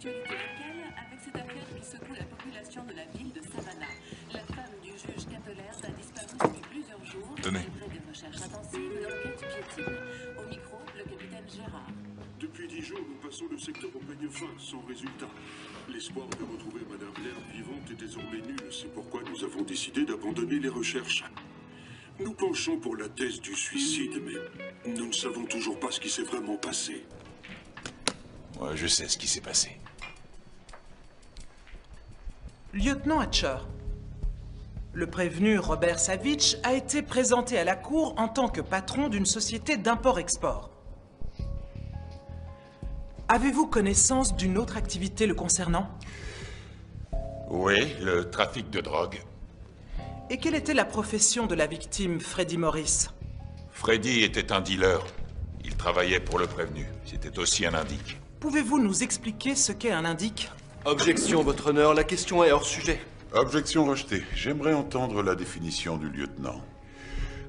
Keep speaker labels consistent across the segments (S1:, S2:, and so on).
S1: l'actualité locale avec cette affaire qui secoue la population de la ville de Savannah. La femme du juge Catelers a disparu depuis plusieurs jours.
S2: Tenez.
S1: Malgré des recherches intensives, l'enquête piétine. Au micro, le capitaine Gérard.
S3: Depuis 10 jours, nous passons le secteur au peigne fin, sans résultat. L'espoir de retrouver Madame Blair vivante est désormais nul. C'est pourquoi nous avons décidé d'abandonner les recherches. Nous penchons pour la thèse du suicide, mais nous ne savons toujours pas ce qui s'est vraiment passé.
S2: Moi, je sais ce qui s'est passé.
S4: Lieutenant Hatcher, le prévenu Robert Savitch a été présenté à la cour en tant que patron d'une société d'import-export. Avez-vous connaissance d'une autre activité le concernant?
S2: Oui, le trafic de drogue.
S4: Et quelle était la profession de la victime, Freddie Morris?
S2: Freddy était un dealer. Il travaillait pour le prévenu. C'était aussi un indique.
S4: Pouvez-vous nous expliquer ce qu'est un indique?
S5: Objection, votre honneur, la question est hors sujet.
S6: Objection rejetée. J'aimerais entendre la définition du lieutenant.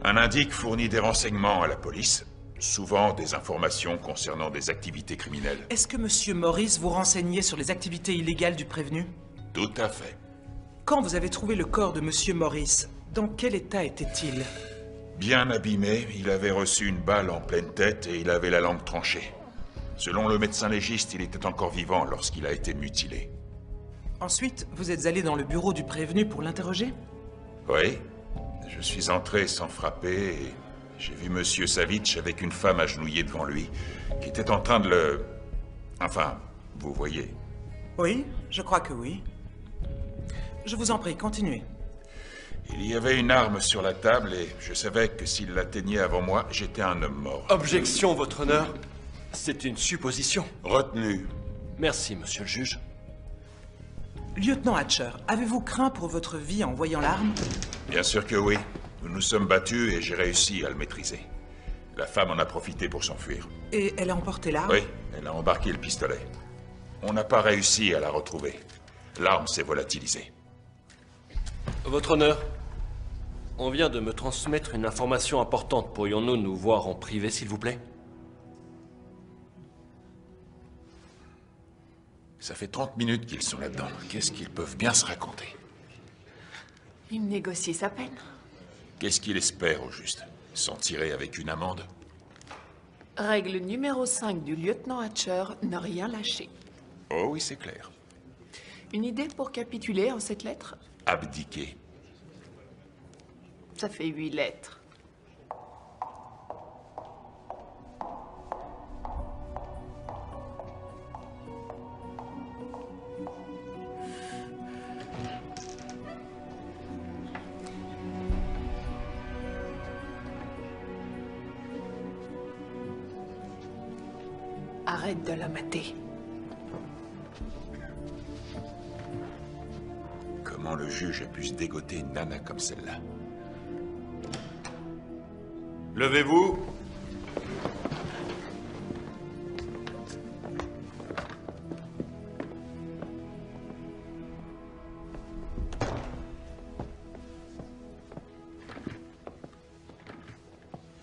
S2: Un indique fournit des renseignements à la police, souvent des informations concernant des activités criminelles.
S4: Est-ce que Monsieur Morris vous renseignait sur les activités illégales du prévenu?
S2: Tout à fait.
S4: Quand vous avez trouvé le corps de Monsieur Morris, dans quel état était-il?
S2: Bien abîmé, il avait reçu une balle en pleine tête et il avait la langue tranchée. Selon le médecin légiste, il était encore vivant lorsqu'il a été mutilé.
S4: Ensuite, vous êtes allé dans le bureau du prévenu pour l'interroger?
S2: Oui. Je suis entré sans frapper et j'ai vu Monsieur Savitch avec une femme agenouillée devant lui, qui était en train de le... Enfin, vous voyez.
S4: Oui, je crois que oui. Je vous en prie, continuez.
S2: Il y avait une arme sur la table et je savais que s'il l'atteignait avant moi, j'étais un homme mort.
S5: Objection, votre honneur. C'est une supposition.
S6: Retenu.
S5: Merci, monsieur le juge.
S4: Lieutenant Hatcher, avez-vous craint pour votre vie en voyant l'arme?
S2: Bien sûr que oui. Nous nous sommes battus et j'ai réussi à le maîtriser. La femme en a profité pour s'enfuir.
S4: Et elle a emporté l'arme?
S2: Oui, elle a embarqué le pistolet. On n'a pas réussi à la retrouver. L'arme s'est volatilisée.
S5: Votre honneur, on vient de me transmettre une information importante. Pourrions-nous nous voir en privé, s'il vous plaît?
S2: Ça fait 30 minutes qu'ils sont là-dedans. Qu'est-ce qu'ils peuvent bien se raconter?
S7: Il négocie sa peine.
S2: Qu'est-ce qu'il espère, au juste? S'en tirer avec une amende?
S7: Règle numéro 5 du lieutenant Hatcher, ne rien lâcher.
S2: Oh oui, c'est clair.
S7: Une idée pour capituler en cette lettre?
S2: Abdiquer.
S7: Ça fait 8 lettres. Arrête de la mater.
S2: Comment le juge a pu se dégoter une nana comme celle-là?
S6: Levez-vous.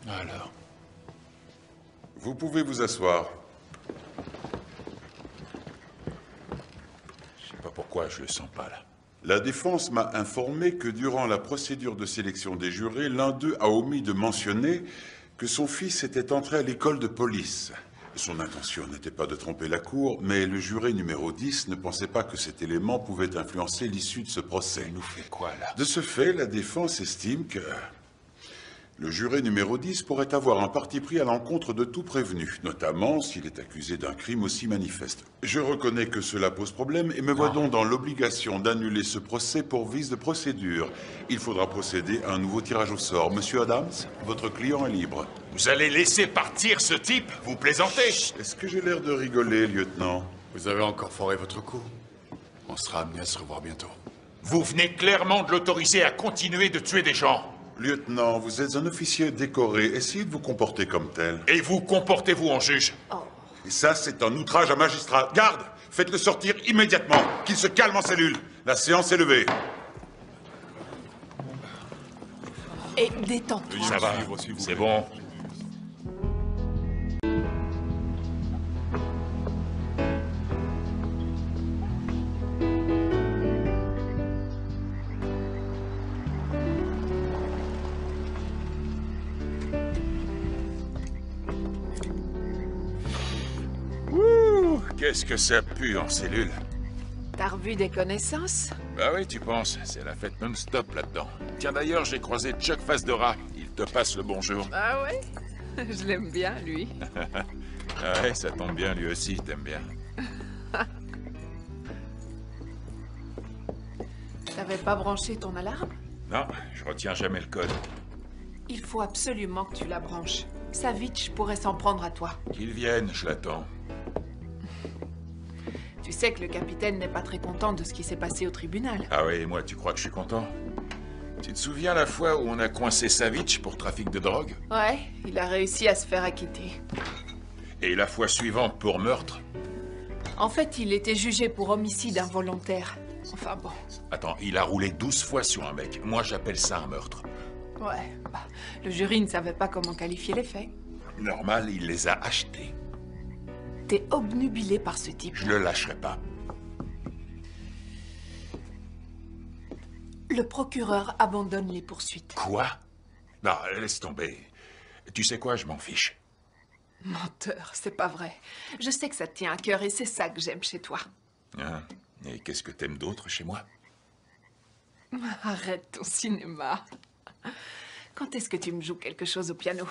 S2: Alors,
S6: Vous pouvez vous asseoir.
S2: je sais pas pourquoi je le sens pas, là.
S6: La défense m'a informé que durant la procédure de sélection des jurés, l'un d'eux a omis de mentionner que son fils était entré à l'école de police. Son intention n'était pas de tromper la cour, mais le juré numéro 10 ne pensait pas que cet élément pouvait influencer l'issue de ce procès.
S2: Il nous fait quoi, là?
S6: De ce fait, la défense estime que le juré numéro 10 pourrait avoir un parti pris à l'encontre de tout prévenu, notamment s'il est accusé d'un crime aussi manifeste. Je reconnais que cela pose problème et me vois donc dans l'obligation d'annuler ce procès pour vice de procédure. Il faudra procéder à un nouveau tirage au sort. Monsieur Adams, votre client est libre.
S2: Vous allez laisser partir ce type? Vous plaisantez?
S6: Est-ce que j'ai l'air de rigoler, lieutenant?
S8: Vous avez encore foré votre coup. On sera amené à se revoir bientôt.
S2: Vous venez clairement de l'autoriser à continuer de tuer des gens.
S6: Lieutenant, vous êtes un officier décoré. Essayez de vous comporter comme tel.
S2: Et vous comportez-vous en juge?
S6: Et ça, c'est un outrage à magistrat. Garde! Faites-le sortir immédiatement. Qu'il se calme en cellule. La séance est levée.
S7: Et détends-toi.
S2: Ça va, c'est bon. Qu'est-ce que ça pue en cellule?
S7: T'as revu des connaissances?
S2: Bah oui, tu penses, c'est la fête non-stop là-dedans. Tiens d'ailleurs, j'ai croisé Chuck Face de Rat. Il te passe le bonjour.
S7: Ah ouais? Je l'aime bien, lui.
S2: Ah ouais, ça tombe bien, lui aussi, t'aimes bien.
S7: T'avais pas branché ton alarme?
S2: Non, je retiens jamais le code.
S7: Il faut absolument que tu la branches. Savitch pourrait s'en prendre à toi.
S2: Qu'il vienne, je l'attends.
S7: Tu sais que le capitaine n'est pas très content de ce qui s'est passé au tribunal.
S2: Ah ouais, et moi, tu crois que je suis content? Tu te souviens la fois où on a coincé Savitch pour trafic de drogue?
S7: Ouais, il a réussi à se faire acquitter.
S2: Et la fois suivante pour meurtre?
S7: En fait, il était jugé pour homicide involontaire. Enfin bon.
S2: Attends, il a roulé 12 fois sur un mec. Moi, j'appelle ça un meurtre.
S7: Ouais, bah, le jury ne savait pas comment qualifier les faits.
S2: Normal, il les a achetés.
S7: T'es obnubilé par ce type.
S2: Je le lâcherai pas.
S7: Le procureur abandonne les poursuites.
S2: Quoi? Non, laisse tomber. Tu sais quoi, je m'en fiche.
S7: Menteur, c'est pas vrai. Je sais que ça te tient à cœur et c'est ça que j'aime chez toi.
S2: Hein? Et qu'est-ce que t'aimes d'autre chez moi?
S7: Arrête ton cinéma. Quand est-ce que tu me joues quelque chose au piano?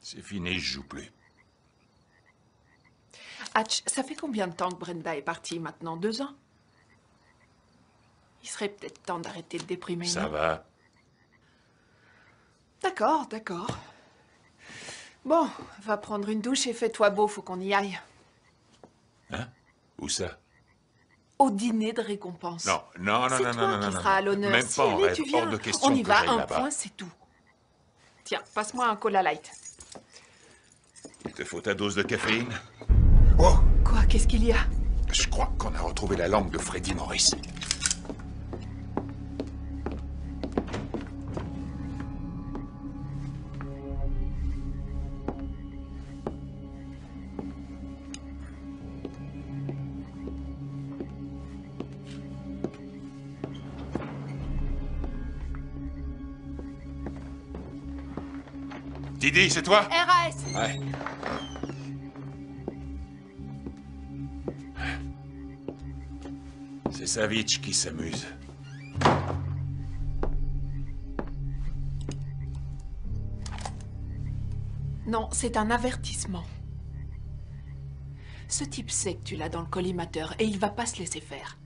S2: C'est fini, je joue plus.
S7: Hatch, ça fait combien de temps que Brenda est partie maintenant? 2 ans? Il serait peut-être temps d'arrêter de déprimer,
S2: Ça
S7: non?
S2: va.
S7: D'accord, d'accord. Bon, va prendre une douche et fais-toi beau, faut qu'on y aille.
S2: Hein? Où ça?
S7: Au dîner de récompense.
S2: Non, non, non,
S7: C'est
S2: non,
S7: toi
S2: non, non,
S7: qui
S2: non,
S7: seras à l'honneur.
S2: Même
S7: Si,
S2: pas en
S7: allez,
S2: rêve,
S7: tu viens.
S2: hors de question
S7: On y
S2: que
S7: va,
S2: j'aille
S7: un
S2: là-bas.
S7: point, c'est tout. Tiens, passe-moi un cola light.
S2: Il te faut ta dose de caféine? Oh!
S7: Quoi, qu'est-ce qu'il y a?
S2: Je crois qu'on a retrouvé la langue de Freddie Morris. Didi, c'est toi?
S7: RAS!
S2: Ouais. C'est Savitch qui s'amuse.
S7: Non, c'est un avertissement. Ce type sait que tu l'as dans le collimateur et il va pas se laisser faire.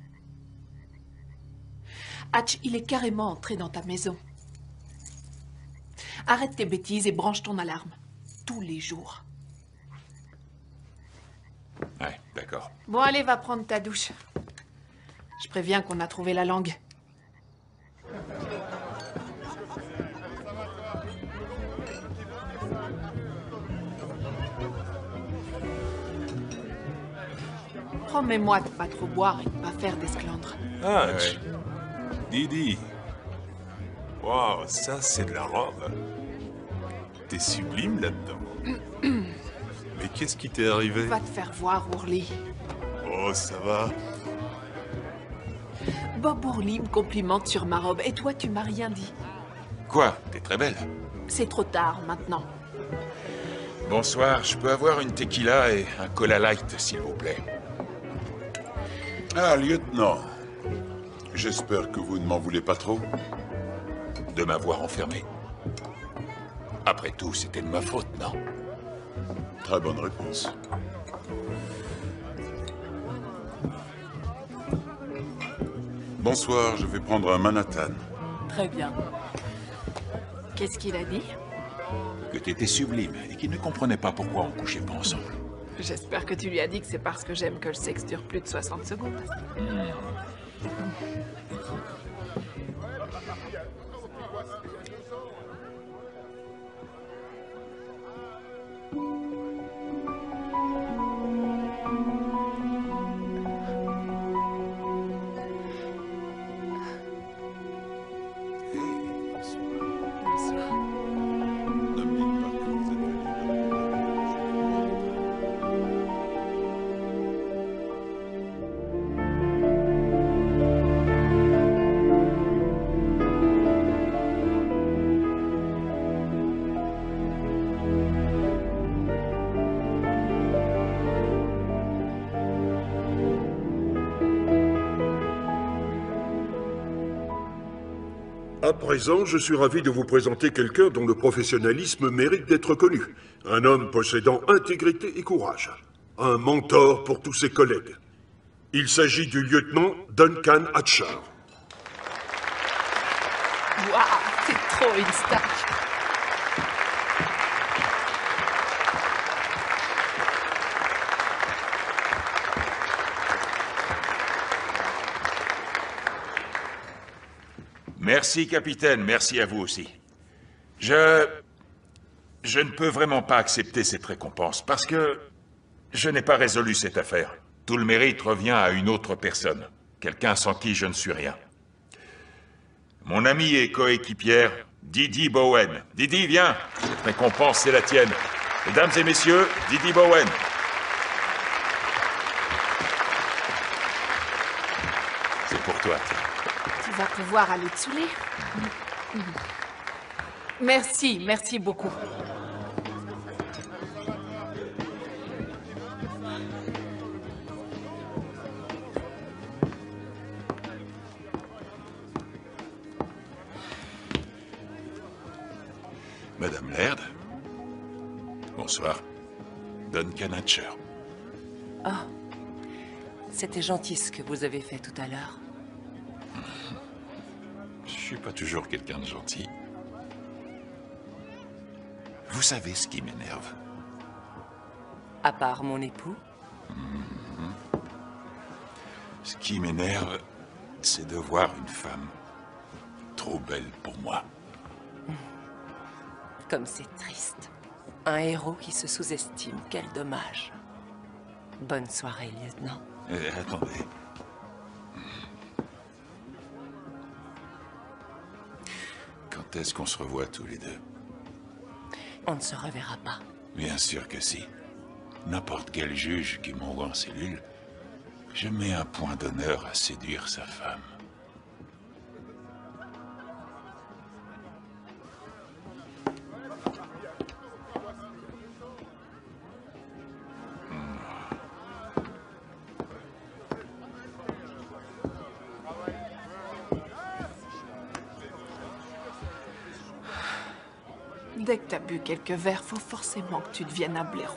S7: Hatch, il est carrément entré dans ta maison. Arrête tes bêtises et branche ton alarme. Tous les jours.
S2: Ouais, d'accord.
S7: Bon, allez, va prendre ta douche. Je préviens qu'on a trouvé la langue. Promets-moi de pas trop boire et de pas faire d'esclandre.
S9: Hatch. Didi. Waouh, ça c'est de la robe. T'es sublime là-dedans. Mais qu'est-ce qui t'est arrivé?
S7: Va te faire voir, Worley.
S9: Oh, ça va.
S7: Bob Worley me complimente sur ma robe et toi, tu m'as rien dit.
S2: Quoi? T'es très belle.
S7: C'est trop tard maintenant.
S2: Bonsoir, je peux avoir une tequila et un cola light, s'il vous plaît.
S6: Ah, lieutenant. J'espère que vous ne m'en voulez pas trop.
S2: De m'avoir enfermé. Après tout, c'était de ma faute, non?
S6: Très bonne réponse. Bonsoir, je vais prendre un Manhattan.
S7: Très bien. Qu'est-ce qu'il a dit?
S2: Que t'étais sublime et qu'il ne comprenait pas pourquoi on couchait pas ensemble.
S7: J'espère que tu lui as dit que c'est parce que j'aime que le sexe dure plus de 60 secondes.
S6: Ne me dites pas que vous êtes venu.
S3: À présent, je suis ravi de vous présenter quelqu'un dont le professionnalisme mérite d'être connu. Un homme possédant intégrité et courage. Un mentor pour tous ses collègues. Il s'agit du lieutenant Duncan Hatcher.
S7: Waouh, t'es trop une star.
S2: Merci, capitaine. Merci à vous aussi. Je ne peux vraiment pas accepter cette récompense parce que je n'ai pas résolu cette affaire. Tout le mérite revient à une autre personne. Quelqu'un sans qui je ne suis rien. Mon ami et coéquipière, Didi Bowen. Didi, viens. Cette récompense, c'est la tienne. Mesdames et messieurs, Didi Bowen. C'est pour toi, tiens.
S7: Tu vas pouvoir aller te saouler. Merci beaucoup.
S2: Madame Laird. Bonsoir. Duncan Hatcher.
S10: Oh, c'était gentil ce que vous avez fait tout à l'heure.
S2: Je suis pas toujours quelqu'un de gentil. Vous savez ce qui m'énerve?
S10: À part mon époux?
S2: Ce qui m'énerve, c'est de voir une femme trop belle pour moi.
S10: Comme c'est triste. Un héros qui se sous-estime, quel dommage. Bonne soirée, lieutenant.
S2: Attendez. Quand est-ce qu'on se revoit tous les deux?
S10: On ne se reverra pas.
S2: Bien sûr que si. N'importe quel juge qui m'envoie en cellule, je mets un point d'honneur à séduire sa femme.
S7: Dès que t'as bu quelques verres, faut forcément que tu deviennes un blaireau.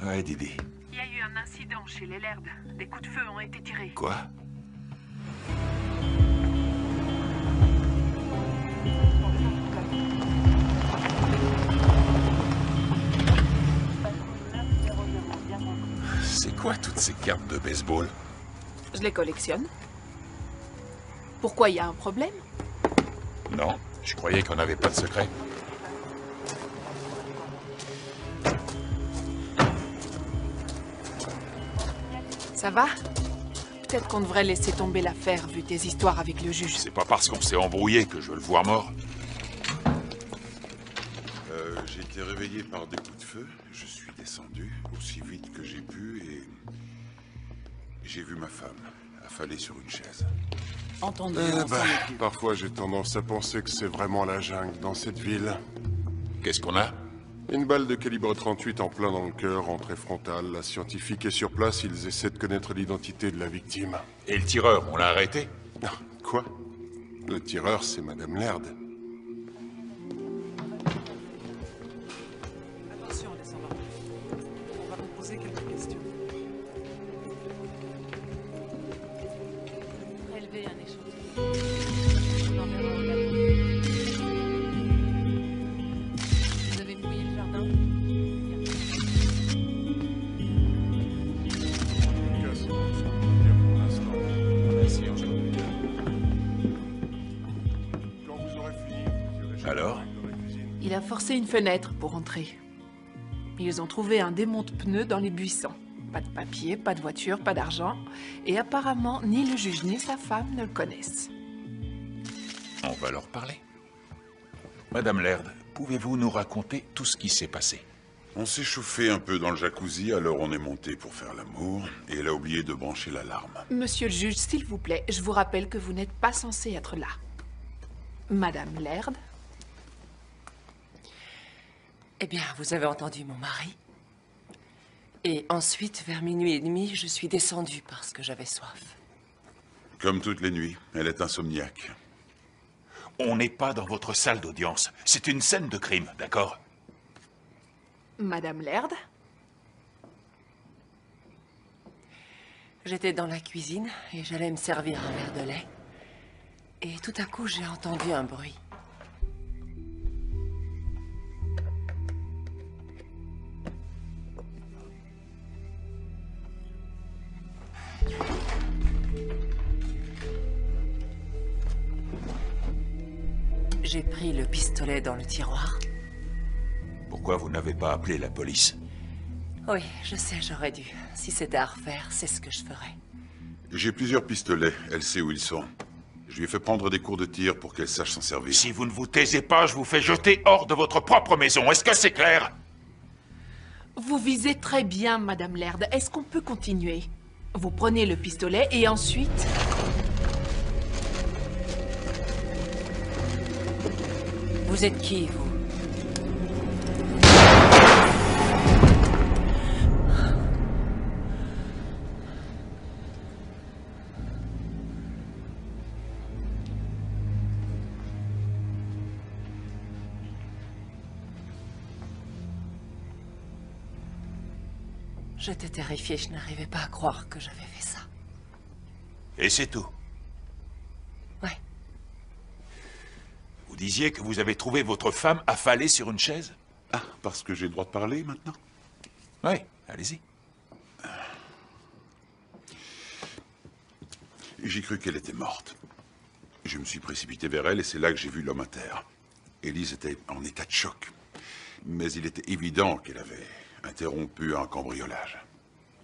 S2: Ouais, Didi.
S11: Il y a eu un incident chez les Laird. Des coups de feu ont été tirés.
S2: Quoi? C'est quoi toutes ces cartes de baseball?
S7: Je les collectionne. Pourquoi, il y a un problème?
S2: Non, je croyais qu'on n'avait pas de secret.
S7: Ça va? Peut-être qu'on devrait laisser tomber l'affaire, vu tes histoires avec le juge.
S2: C'est pas parce qu'on s'est embrouillé que je veux le voir mort.
S6: J'ai été réveillé par des coups de feu. Je suis descendu aussi vite que j'ai pu et j'ai vu ma femme affalée sur une chaise.
S12: Entendu.
S8: Parfois, j'ai tendance à penser que c'est vraiment la jungle dans cette ville.
S2: Qu'est-ce qu'on a?
S8: Une balle de calibre 38 en plein dans le cœur, entrée frontale. La scientifique est sur place, ils essaient de connaître l'identité de la victime.
S2: Et le tireur, on l'a arrêté?
S8: Quoi? Le tireur, c'est Madame Laird.
S4: Attention, descendant. On va vous poser quelques questions.
S10: Prélever un échantillon. On enverra au labo. Vous avez fouillé le jardin?
S2: Merci, Angelo.
S8: Quand vous aurez fini, vous irez
S2: Alors?
S7: Il a forcé une fenêtre pour entrer. Ils ont trouvé un démonte-pneus dans les buissons. Pas de papier, pas de voiture, pas d'argent. Et apparemment, ni le juge ni sa femme ne le connaissent.
S2: On va leur parler. Madame Laird, pouvez-vous nous raconter tout ce qui s'est passé?
S6: On s'est chauffé un peu dans le jacuzzi, alors on est monté pour faire l'amour, et elle a oublié de brancher l'alarme.
S7: Monsieur le juge, s'il vous plaît, je vous rappelle que vous n'êtes pas censé être là. Madame Laird?
S10: Eh bien, vous avez entendu mon mari. Et ensuite, vers minuit et demi, je suis descendue parce que j'avais soif.
S6: Comme toutes les nuits, elle est insomniaque.
S2: On n'est pas dans votre salle d'audience. C'est une scène de crime, d'accord?
S7: Madame Laird?
S10: J'étais dans la cuisine et j'allais me servir un verre de lait. Et tout à coup, j'ai entendu un bruit. J'ai pris le pistolet dans le tiroir.
S2: Pourquoi vous n'avez pas appelé la police?
S10: Oui, je sais, j'aurais dû. Si c'était à refaire, c'est ce que je ferais.
S6: J'ai plusieurs pistolets, elle sait où ils sont. Je lui ai fait prendre des cours de tir pour qu'elle sache s'en servir.
S2: Si vous ne vous taisez pas, je vous fais jeter hors de votre propre maison. Est-ce que c'est clair?
S7: Vous visez très bien, Madame Laird. Est-ce qu'on peut continuer? Vous prenez le pistolet et ensuite...
S10: Vous êtes qui, vous? J'étais terrifiée, je n'arrivais pas à croire que j'avais fait ça.
S2: Et c'est tout?
S10: Ouais.
S2: Vous disiez que vous avez trouvé votre femme affalée sur une chaise?
S6: Ah, parce que j'ai le droit de parler maintenant?
S2: Oui, allez-y.
S6: J'ai cru qu'elle était morte. Je me suis précipité vers elle et c'est là que j'ai vu l'homme à terre. Élise était en état de choc. Mais il était évident qu'elle avait interrompu un cambriolage.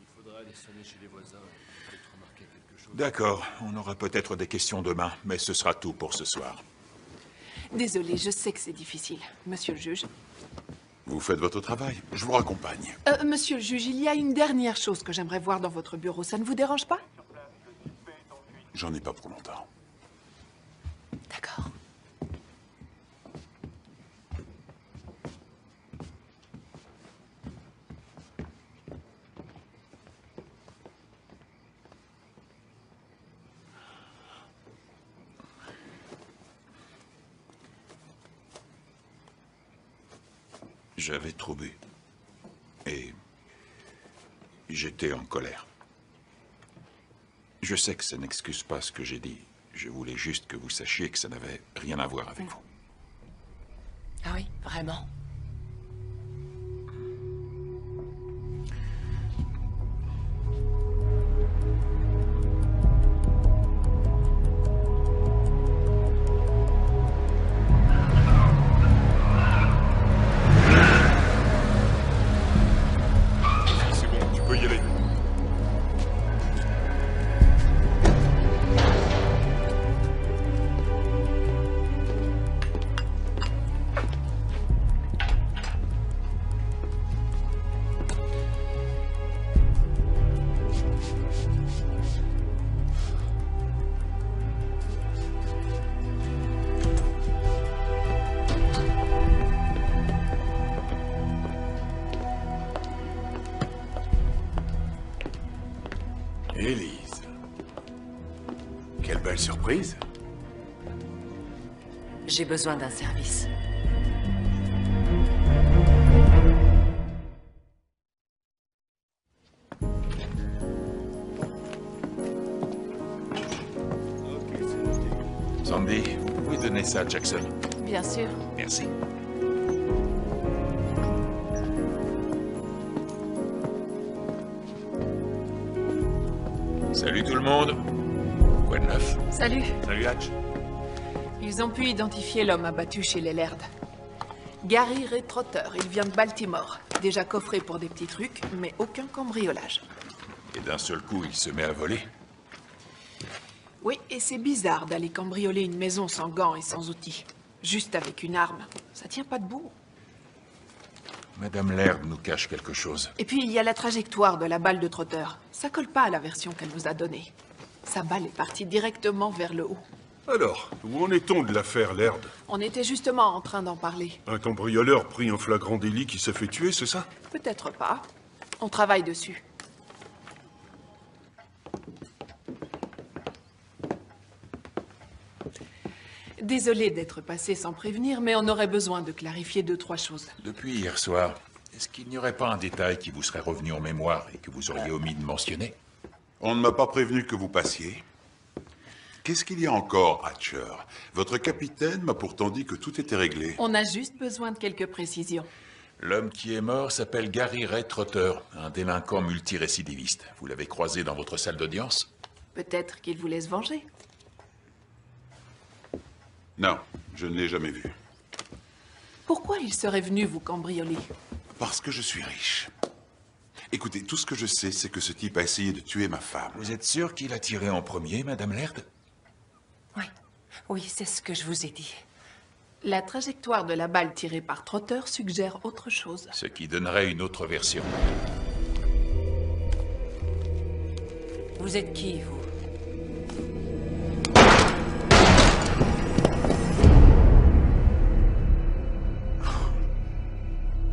S5: Il faudra aller sonner chez les voisins et peut-être remarquer quelque chose.
S2: D'accord, on aura peut-être des questions demain, mais ce sera tout pour ce soir.
S7: Désolée, je sais que c'est difficile. Monsieur le juge.
S6: Vous faites votre travail, je vous raccompagne.
S7: Monsieur le juge, il y a une dernière chose que j'aimerais voir dans votre bureau. Ça ne vous dérange pas?
S6: J'en ai pas pour longtemps.
S10: D'accord.
S2: J'avais trop bu. Et j'étais en colère. Je sais que ça n'excuse pas ce que j'ai dit. Je voulais juste que vous sachiez que ça n'avait rien à voir avec vous.
S10: Ah oui, vraiment?
S9: C'est bon, tu peux y aller. surprise.
S10: J'ai besoin d'un service.
S2: Sandy, vous pouvez donner ça à Jackson.
S7: Bien sûr.
S2: Merci. Salut tout le monde. Quoi de neuf?
S7: Salut.
S9: Salut Hatch.
S7: Ils ont pu identifier l'homme abattu chez les Laird. Gary Ray Trotter, il vient de Baltimore. Déjà coffré pour des petits trucs, mais aucun cambriolage.
S2: Et d'un seul coup, il se met à voler.
S7: Oui, et c'est bizarre d'aller cambrioler une maison sans gants et sans outils. Juste avec une arme. Ça tient pas debout.
S2: Madame Laird nous cache quelque chose.
S7: Et puis il y a la trajectoire de la balle de Trotter. Ça colle pas à la version qu'elle nous a donnée. Sa balle est partie directement vers le haut.
S3: Alors, où en est-on de l'affaire Laird?
S7: On était justement en train d'en parler.
S3: Un cambrioleur pris en flagrant délit qui s'est fait tuer, c'est ça?
S7: Peut-être pas. On travaille dessus. Désolé d'être passé sans prévenir, mais on aurait besoin de clarifier 2-3 choses.
S2: Depuis hier soir, est-ce qu'il n'y aurait pas un détail qui vous serait revenu en mémoire et que vous auriez omis de mentionner?
S6: On ne m'a pas prévenu que vous passiez. Qu'est-ce qu'il y a encore, Hatcher? Votre capitaine m'a pourtant dit que tout était réglé.
S7: On a juste besoin de quelques précisions.
S2: L'homme qui est mort s'appelle Gary Ray Trotter, un délinquant multirécidiviste. Vous l'avez croisé dans votre salle d'audience?
S7: Peut-être qu'il voulait se venger.
S6: Non, je ne l'ai jamais vu.
S7: Pourquoi il serait venu vous cambrioler?
S6: Parce que je suis riche. Écoutez, tout ce que je sais, c'est que ce type a essayé de tuer ma femme.
S2: Vous êtes sûr qu'il a tiré en premier, Madame Laird?
S10: Oui, oui, c'est ce que je vous ai dit.
S7: La trajectoire de la balle tirée par Trotter suggère autre chose.
S2: Ce qui donnerait une autre version.
S10: Vous êtes qui, vous?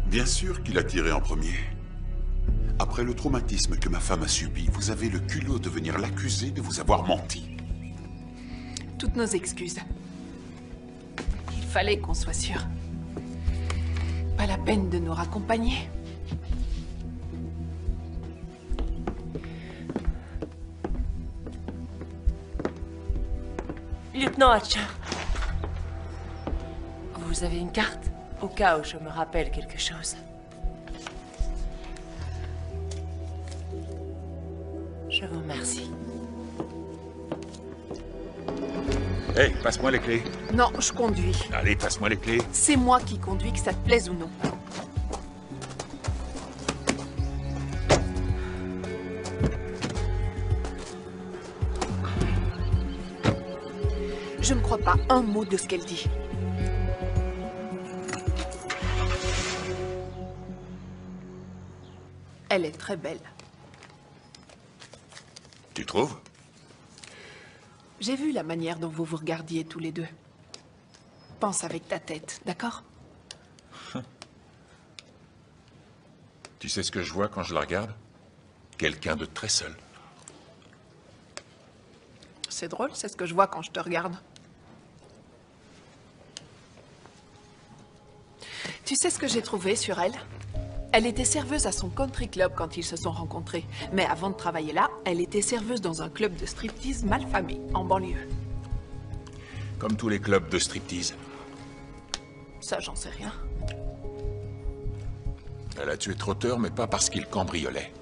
S6: Bien sûr qu'il a tiré en premier. Après le traumatisme que ma femme a subi, vous avez le culot de venir l'accuser de vous avoir menti.
S7: Toutes nos excuses. Il fallait qu'on soit sûr. Pas la peine de nous raccompagner.
S10: Lieutenant Hatcher. Vous avez une carte? Au cas où je me rappelle quelque chose. Je vous remercie.
S2: Hé, passe-moi les clés.
S7: Non, je conduis.
S2: Allez, passe-moi les clés.
S7: C'est moi qui conduis, que ça te plaise ou non. Je ne crois pas un mot de ce qu'elle dit. Elle est très belle.
S2: Tu trouves?
S7: J'ai vu la manière dont vous vous regardiez tous les deux. Pense avec ta tête, d'accord?
S2: Tu sais ce que je vois quand je la regarde? Quelqu'un de très seul.
S7: C'est drôle, c'est ce que je vois quand je te regarde. Tu sais ce que j'ai trouvé sur elle? Elle était serveuse à son country club quand ils se sont rencontrés. Mais avant de travailler là, elle était serveuse dans un club de striptease malfamé, en banlieue.
S2: Comme tous les clubs de striptease.
S7: Ça, j'en sais rien.
S2: Elle a tué Trotter, mais pas parce qu'il cambriolait.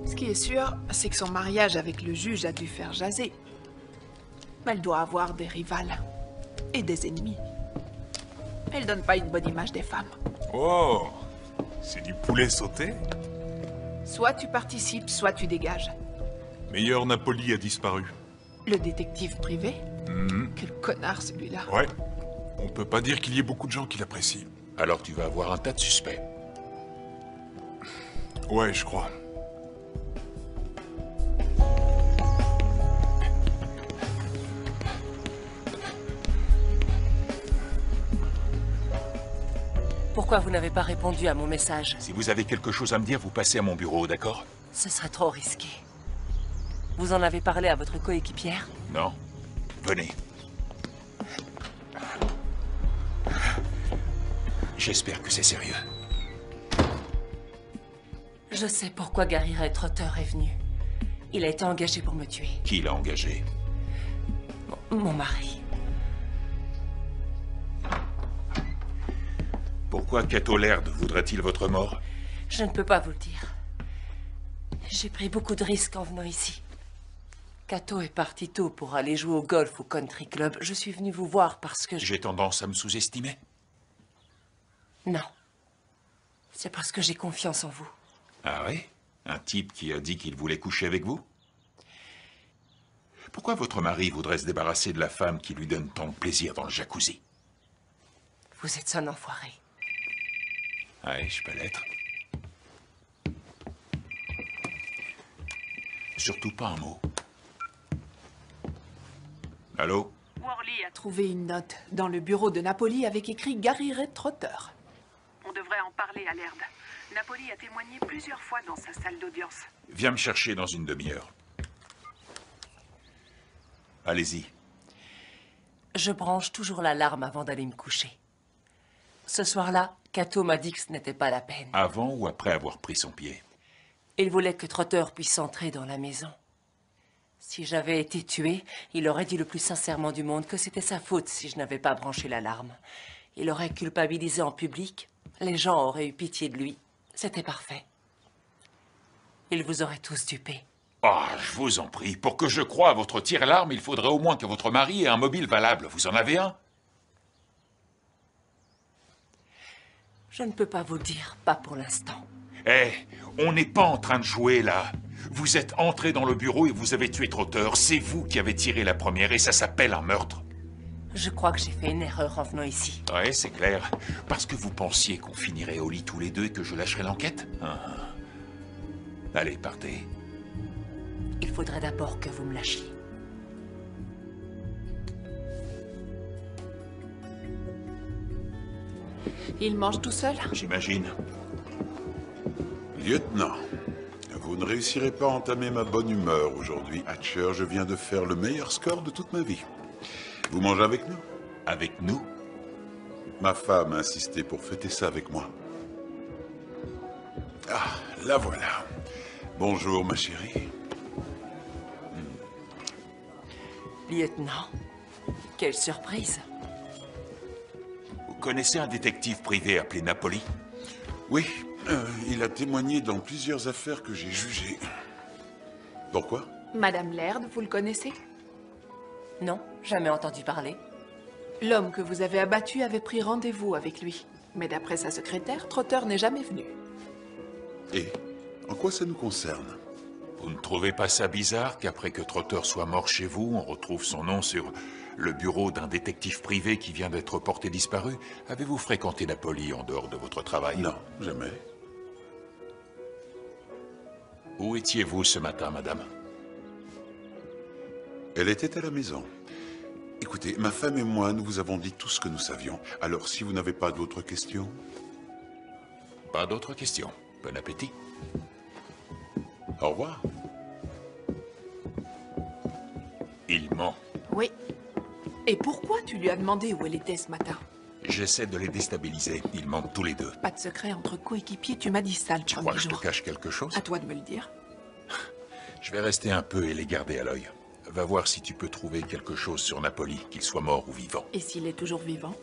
S7: Ce qui est sûr, c'est que son mariage avec le juge a dû faire jaser. Elle doit avoir des rivales. Et des ennemis. Elle donne pas une bonne image des femmes.
S9: Oh, c'est du poulet sauté?
S7: Soit tu participes, soit tu dégages.
S9: Meilleur Napoli a disparu.
S7: Le détective privé? Quel connard celui-là.
S9: Ouais, on peut pas dire qu'il y ait beaucoup de gens qui l'apprécient.
S2: Alors tu vas avoir un tas de suspects.
S9: Ouais, je crois.
S10: Pourquoi vous n'avez pas répondu à mon message?
S2: Si vous avez quelque chose à me dire, vous passez à mon bureau, d'accord?
S10: Ce serait trop risqué. Vous en avez parlé à votre coéquipière?
S2: Non. Venez. J'espère que c'est sérieux.
S10: Je sais pourquoi Gary Ray Trotter est venu. Il a été engagé pour me tuer.
S2: Qui l'a engagé?
S10: Mon mari.
S2: Pourquoi Cato Laird voudrait-il votre mort?
S10: Je ne peux pas vous le dire. J'ai pris beaucoup de risques en venant ici. Cato est parti tôt pour aller jouer au golf au country club. Je suis venu vous voir parce que
S2: J'ai tendance à me sous-estimer?
S10: Non. C'est parce que j'ai confiance en vous.
S2: Ah oui? Un type qui a dit qu'il voulait coucher avec vous? Pourquoi votre mari voudrait se débarrasser de la femme qui lui donne tant de plaisir dans le jacuzzi?
S10: Vous êtes un enfoiré.
S2: Oui, je peux l'être. Surtout pas un mot. Allô?
S11: Worley a
S7: Trouvé une note dans le bureau de Napoli avec écrit Gary Ray Trotter.
S11: On devrait en parler à Laird. Napoli a témoigné plusieurs fois dans sa salle d'audience.
S2: Viens me chercher dans une demi-heure. Allez-y.
S10: Je branche toujours l'alarme avant d'aller me coucher. Ce soir-là, Cato m'a dit que ce n'était pas la peine.
S2: Avant ou après avoir pris son pied?
S10: Il voulait que Trotter puisse entrer dans la maison. Si j'avais été tué, il aurait dit le plus sincèrement du monde que c'était sa faute si je n'avais pas branché l'alarme. Il aurait culpabilisé en public. Les gens auraient eu pitié de lui. C'était parfait. Il vous aurait tous dupé.
S2: Ah, je vous en prie, pour que je croie à votre tire-alarme, il faudrait au moins que votre mari ait un mobile valable. Vous en avez un?
S10: Je ne peux pas vous le dire, pas pour l'instant.
S2: Eh, on n'est pas en train de jouer, là. Vous êtes entré dans le bureau et vous avez tué Trotter. C'est vous qui avez tiré la première et ça s'appelle un meurtre.
S10: Je crois que j'ai fait une erreur en venant ici.
S2: Ouais, c'est clair. Parce que vous pensiez qu'on finirait au lit tous les deux et que je lâcherais l'enquête? Allez, partez.
S10: Il faudrait d'abord que vous me lâchiez.
S7: Il mange tout seul?
S2: J'imagine.
S6: Lieutenant, vous ne réussirez pas à entamer ma bonne humeur aujourd'hui. Hatcher, je viens de faire le meilleur score de toute ma vie. Vous mangez avec nous?
S2: Avec nous?
S6: Ma femme a insisté pour fêter ça avec moi. Ah, la voilà. Bonjour, ma chérie.
S10: Lieutenant, quelle surprise.
S2: Vous connaissez un détective privé appelé Napoli?
S6: Oui, il a témoigné dans plusieurs affaires que j'ai jugées. Pourquoi?
S7: Madame Laird, vous le connaissez?
S10: Non, jamais entendu parler.
S7: L'homme que vous avez abattu avait pris rendez-vous avec lui. Mais d'après sa secrétaire, Trotter n'est jamais venu.
S6: Et en quoi ça nous concerne?
S2: Vous ne trouvez pas ça bizarre qu'après que Trotter soit mort chez vous, on retrouve son nom sur le bureau d'un détective privé qui vient d'être porté disparu? Avez-vous fréquenté Napoli en dehors de votre travail?
S6: Non, jamais.
S2: Où étiez-vous ce matin, madame?
S6: Elle était à la maison. Écoutez, ma femme et moi, nous vous avons dit tout ce que nous savions. Alors, si vous n'avez pas d'autres questions...
S2: Pas d'autres questions. Bon appétit.
S6: Au revoir.
S2: Il ment.
S7: Oui. Et pourquoi tu lui as demandé où elle était ce matin?
S2: J'essaie de les déstabiliser. Ils mentent tous les deux.
S7: Pas de secret entre coéquipiers, tu m'as dit ça le
S2: Tu
S7: premier
S2: crois que je
S7: jour.
S2: te cache quelque chose?
S7: À toi de me le dire.
S2: Je vais rester un peu et les garder à l'œil. Va voir si tu peux trouver quelque chose sur Napoli, qu'il soit mort ou vivant.
S7: Et s'il est toujours vivant?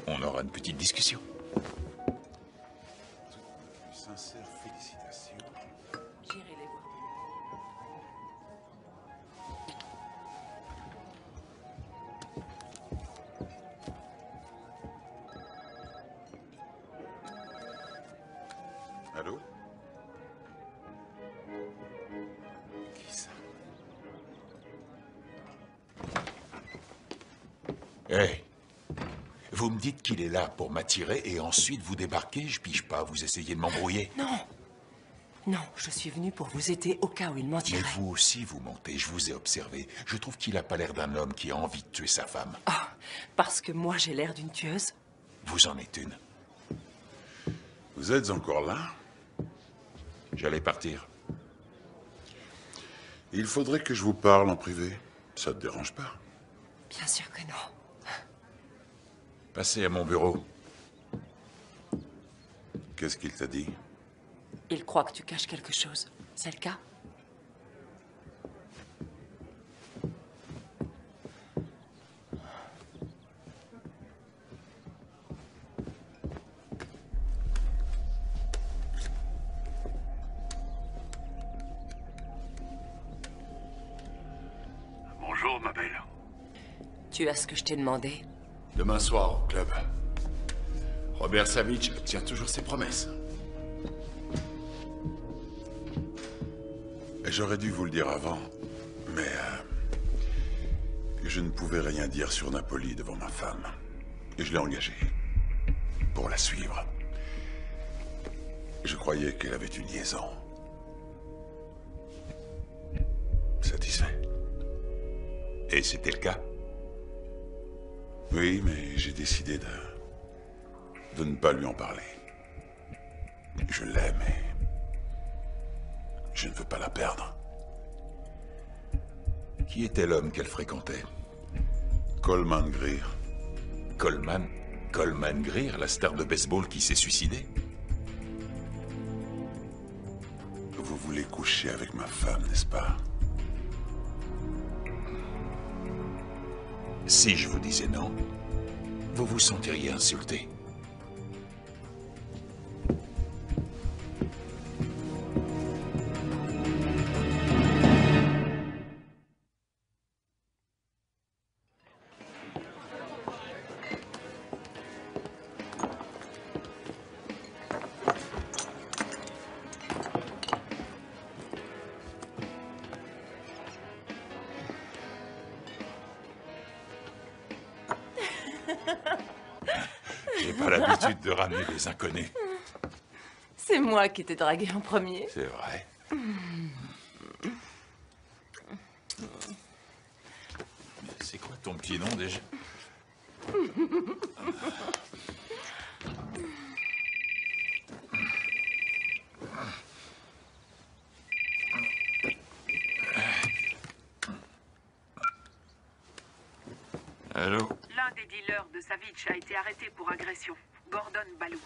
S2: On aura une petite discussion.
S6: Sincères félicitations.
S10: J'irai les voir.
S6: Allô? Qui ça?
S2: Hey, vous me dites qu'il est là pour m'attirer et ensuite vous débarquez, je pige pas, vous essayez de m'embrouiller.
S10: Non. Non, je suis venu pour vous aider au cas où il
S2: Mais
S10: mentirait.
S2: vous aussi, vous mentez, je vous ai observé. Je trouve qu'il a pas l'air d'un homme qui a envie de tuer sa femme.
S10: Ah, parce que moi j'ai l'air d'une tueuse?
S2: Vous en êtes une.
S6: Vous êtes encore là?
S2: J'allais partir.
S6: Il faudrait que je vous parle en privé. Ça te dérange pas?
S10: Bien sûr que non.
S2: Passez à mon bureau.
S6: Qu'est-ce qu'il t'a dit?
S10: Il croit que tu caches quelque chose. C'est le cas?
S12: Bonjour, ma belle.
S10: Tu as ce que je t'ai demandé?
S12: Demain soir, au club. Robert Savitch tient toujours ses promesses.
S6: J'aurais dû vous le dire avant, mais je ne pouvais rien dire sur Napoli devant ma femme. Et je l'ai engagée pour la suivre. Je croyais qu'elle avait une liaison. Satisfait?
S2: Et c'était le cas?
S6: Oui, mais j'ai décidé de ne pas lui en parler. Je l'aime et je ne veux pas la perdre.
S2: Qui était l'homme qu'elle fréquentait?
S6: Coleman Greer.
S2: Coleman? Coleman Greer, la star de baseball qui s'est suicidée?
S6: Vous voulez coucher avec ma femme, n'est-ce pas?
S2: Si je vous disais non, vous vous sentiriez insulté. J'ai pas l'habitude de ramener des inconnus.
S10: C'est moi qui t'ai dragué en premier.
S2: C'est vrai. C'est quoi ton petit nom déjà? Allô?
S11: L'un des dealers de Savitch a été arrêté pour agression. Gordon Balou.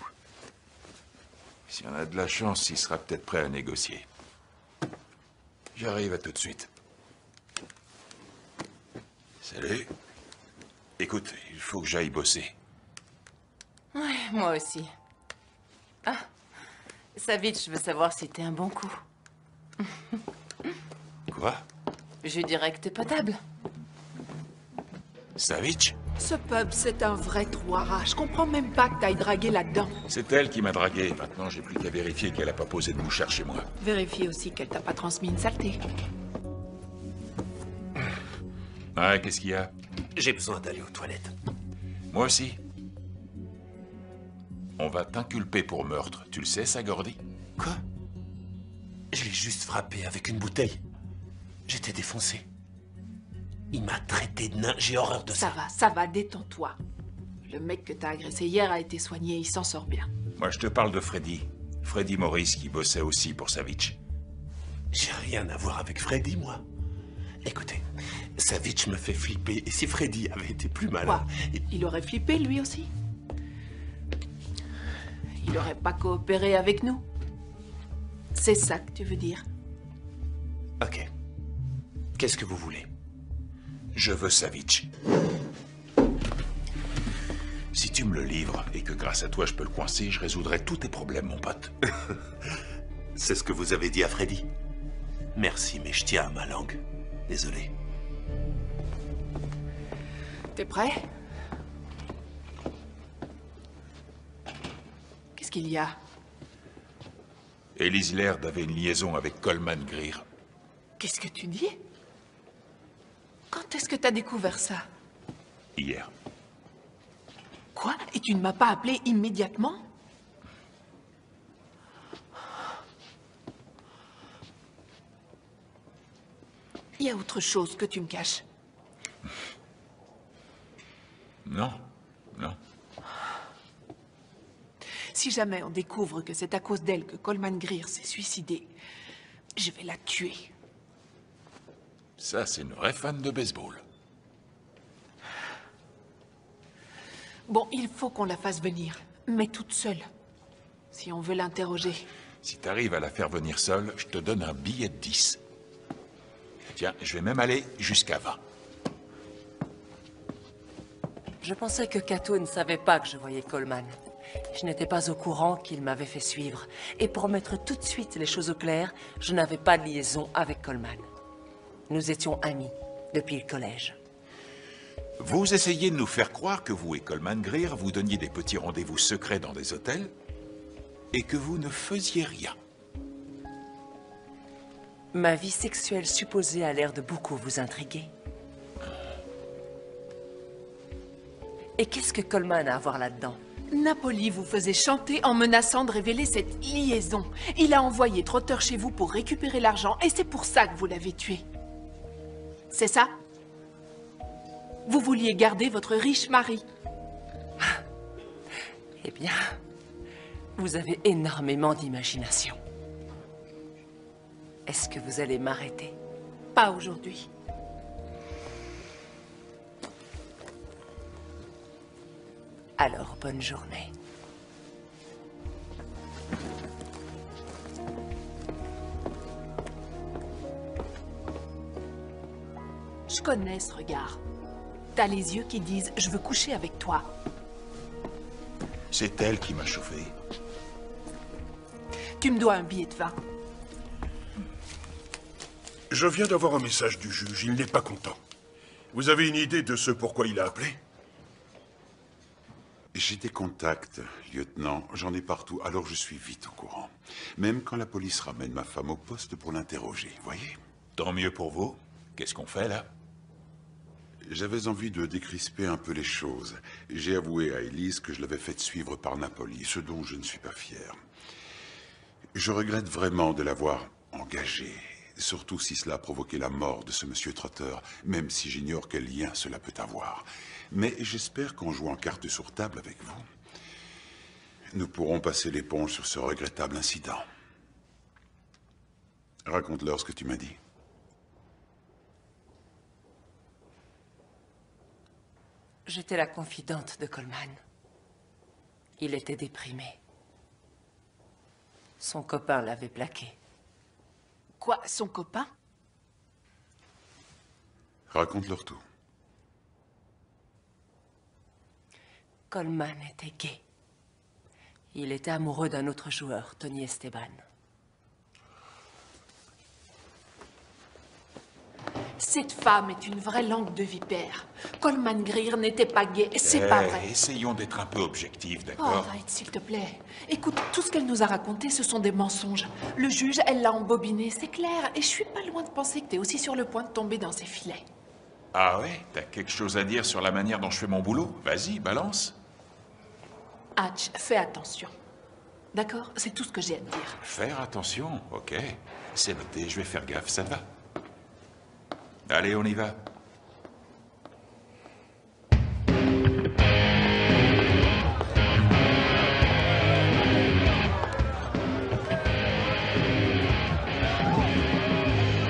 S2: Si on a de la chance, il sera peut-être prêt à négocier. J'arrive à tout de suite. Salut. Écoute, il faut que j'aille bosser.
S10: Ouais, moi aussi. Ah, Savitch veut savoir si t'es un bon coup.
S2: Quoi?
S10: Je dirais que t'es potable.
S2: Savitch?
S7: Ce pub, c'est un vrai trou à rats. Je comprends même pas que t'ailles draguer là-dedans.
S2: C'est elle qui m'a dragué. Maintenant, j'ai plus qu'à vérifier qu'elle a pas posé de mouchard chez moi.
S7: Vérifie aussi qu'elle t'a pas transmis une saleté.
S2: Ouais, qu'est-ce qu'il y a?
S13: J'ai besoin d'aller aux toilettes.
S2: Moi aussi. On va t'inculper pour meurtre. Tu le sais, ça, Gordy?
S13: Quoi? Je l'ai juste frappé avec une bouteille. J'étais défoncé. Il m'a traité de nain. J'ai horreur de ça.
S7: Ça va, détends-toi. Le mec que t'as agressé hier a été soigné, il s'en sort bien.
S2: Moi, je te parle de Freddy. Freddy Morris, qui bossait aussi pour Savitch.
S13: J'ai rien à voir avec Freddy, moi. Écoutez, Savitch me fait flipper. Et si Freddy avait été plus malin...
S7: Quoi? Il aurait flippé, lui aussi? Il aurait pas coopéré avec nous? C'est ça que tu veux dire?
S13: Ok. Qu'est-ce que vous voulez?
S2: Je veux Savitch. Si tu me le livres et que grâce à toi je peux le coincer, je résoudrai tous tes problèmes, mon pote.
S13: C'est ce que vous avez dit à Freddy. Merci, mais je tiens à ma langue. Désolé.
S7: T'es prêt? Qu'est-ce qu'il y a?
S2: Elise Laird avait une liaison avec Coleman Greer.
S7: Qu'est-ce que tu dis? Quand est-ce que t'as découvert ça?
S2: Hier.
S7: Quoi? Et tu ne m'as pas appelé immédiatement? Il y a autre chose que tu me caches.
S2: Non, non.
S7: Si jamais on découvre que c'est à cause d'elle que Coleman Greer s'est suicidé, je vais la tuer.
S2: Ça, c'est une vraie fan de baseball.
S7: Bon, il faut qu'on la fasse venir, mais toute seule, si on veut l'interroger.
S2: Si t'arrives à la faire venir seule, je te donne un billet de 10. Tiens, je vais même aller jusqu'à 20.
S10: Je pensais que Kato ne savait pas que je voyais Coleman. Je n'étais pas au courant qu'il m'avait fait suivre. Et pour mettre tout de suite les choses au clair, je n'avais pas de liaison avec Coleman. Nous étions amis depuis le collège.
S2: Vous essayez de nous faire croire que vous et Coleman Greer vous donniez des petits rendez-vous secrets dans des hôtels et que vous ne faisiez rien.
S10: Ma vie sexuelle supposée a l'air de beaucoup vous intriguer. Et qu'est-ce que Coleman a à voir là-dedans?
S7: Napoli vous faisait chanter en menaçant de révéler cette liaison. Il a envoyé Trotter chez vous pour récupérer l'argent et c'est pour ça que vous l'avez tué. C'est ça? Vous vouliez garder votre riche mari.
S10: Eh bien, vous avez énormément d'imagination. Est-ce que vous allez m'arrêter?
S7: Pas aujourd'hui.
S10: Alors, bonne journée.
S7: Je connais ce regard. T'as les yeux qui disent « Je veux coucher avec toi ».
S2: C'est elle qui m'a chauffé.
S7: Tu me dois un billet de vin.
S3: Je viens d'avoir un message du juge, il n'est pas content. Vous avez une idée de ce pourquoi il a appelé?
S6: J'ai des contacts, lieutenant. J'en ai partout, alors je suis vite au courant. Même quand la police ramène ma femme au poste pour l'interroger, voyez?
S2: Tant mieux pour vous. Qu'est-ce qu'on fait, là?
S6: J'avais envie de décrisper un peu les choses. J'ai avoué à Elise que je l'avais faite suivre par Napoli, ce dont je ne suis pas fier. Je regrette vraiment de l'avoir engagée, surtout si cela a provoqué la mort de ce monsieur Trotter, même si j'ignore quel lien cela peut avoir. Mais j'espère qu'en jouant carte sur table avec vous, nous pourrons passer l'éponge sur ce regrettable incident. Raconte-leur ce que tu m'as dit.
S10: J'étais la confidente de Coleman. Il était déprimé. Son copain l'avait plaqué.
S7: Quoi, son copain?
S6: Raconte-leur tout.
S10: Coleman était gay. Il était amoureux d'un autre joueur, Tony Esteban.
S7: Cette femme est une vraie langue de vipère. Coleman Greer n'était pas gay, c'est pas vrai.
S2: Essayons d'être un peu objectifs,
S7: Oh,
S2: d'accord?
S7: arrête, s'il te plaît. Écoute, tout ce qu'elle nous a raconté, ce sont des mensonges. Le juge, elle l'a embobiné, c'est clair. Et je suis pas loin de penser que t'es aussi sur le point de tomber dans ses filets.
S2: Ah ouais? T'as quelque chose à dire sur la manière dont je fais mon boulot? Vas-y, balance.
S7: Hatch, fais attention. D'accord? C'est tout ce que j'ai à te dire.
S2: Faire attention, ok. C'est noté, je vais faire gaffe, ça te va? Allez, on y va.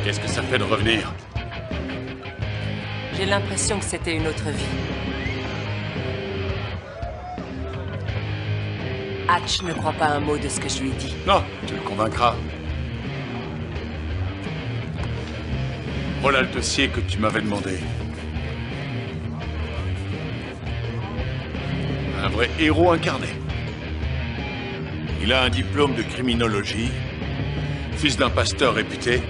S13: Qu'est-ce que ça fait de revenir?
S10: J'ai l'impression que c'était une autre vie. Hatch ne croit pas un mot de ce que je lui dis.
S13: Non, tu le convaincras. Voilà le dossier que tu m'avais demandé. Un vrai héros incarné. Il a un diplôme de criminologie, fils d'un pasteur réputé,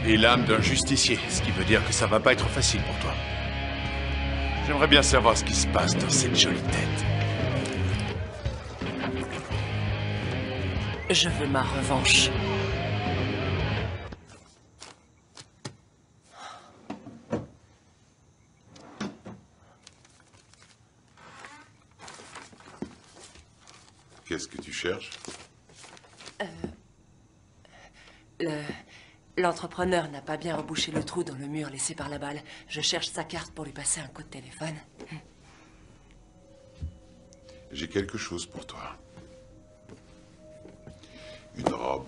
S13: et l'âme d'un justicier, ce qui veut dire que ça va pas être facile pour toi. J'aimerais bien savoir ce qui se passe dans cette jolie tête.
S10: Je veux ma revanche.
S6: Qu'est-ce que tu cherches?
S10: L'entrepreneur n'a pas bien rebouché le trou dans le mur laissé par la balle. Je cherche sa carte pour lui passer un coup de téléphone.
S6: J'ai quelque chose pour toi. Une robe.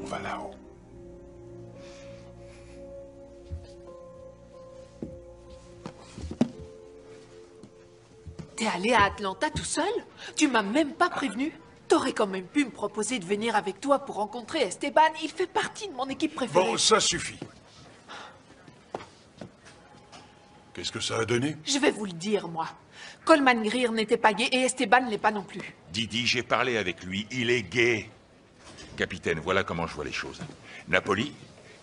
S6: On va là-haut.
S7: T'es allé à Atlanta tout seul? Tu m'as même pas prévenu? T'aurais quand même pu me proposer de venir avec toi pour rencontrer Esteban. Il fait partie de mon équipe préférée.
S8: Bon, ça suffit. Qu'est-ce que ça a donné?
S7: Je vais vous le dire, moi. Coleman Greer n'était pas gay et Esteban ne l'est pas non plus.
S2: Didi, j'ai parlé avec lui. Il est gay. Capitaine, voilà comment je vois les choses. Napoli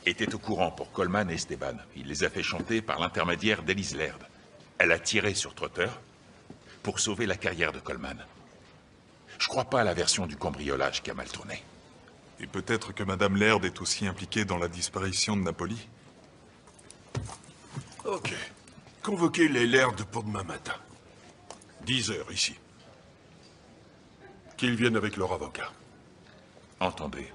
S2: était au courant pour Coleman et Esteban. Il les a fait chanter par l'intermédiaire d'Elise Laird. Elle a tiré sur Trotter pour sauver la carrière de Coleman. Je crois pas à la version du cambriolage qui a mal tourné.
S9: Et peut-être que Madame Laird est aussi impliquée dans la disparition de Napoli.
S8: Ok. Convoquez les Laird pour demain matin. 10 heures ici. Qu'ils viennent avec leur avocat.
S2: Entendez.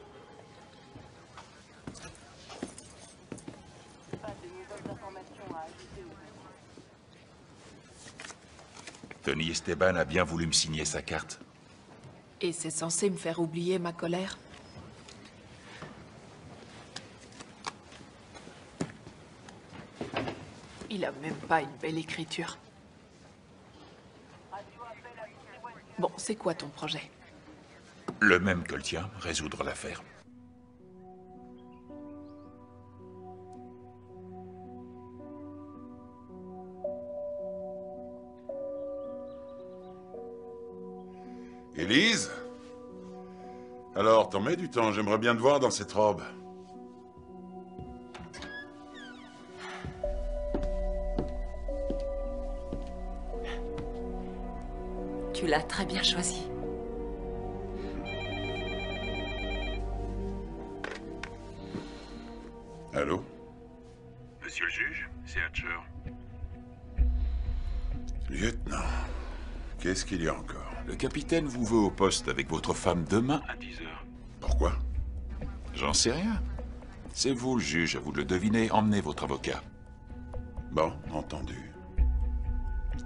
S2: Tony Esteban a bien voulu me signer sa carte.
S7: Et c'est censé me faire oublier ma colère? Il a même pas une belle écriture. Bon, c'est quoi ton projet?
S2: Le même que le tien, résoudre l'affaire.
S6: Élise? Alors, t'en mets du temps, j'aimerais bien te voir dans cette robe.
S10: Tu l'as très bien choisi.
S6: Allô?
S2: Monsieur le juge, c'est Hatcher.
S6: Lieutenant, qu'est-ce qu'il y a encore?
S2: Le capitaine vous veut au poste avec votre femme demain à 10 h.
S6: Pourquoi?
S2: J'en sais rien. C'est vous le juge, à vous de le deviner. Emmenez votre avocat.
S6: Bon, entendu.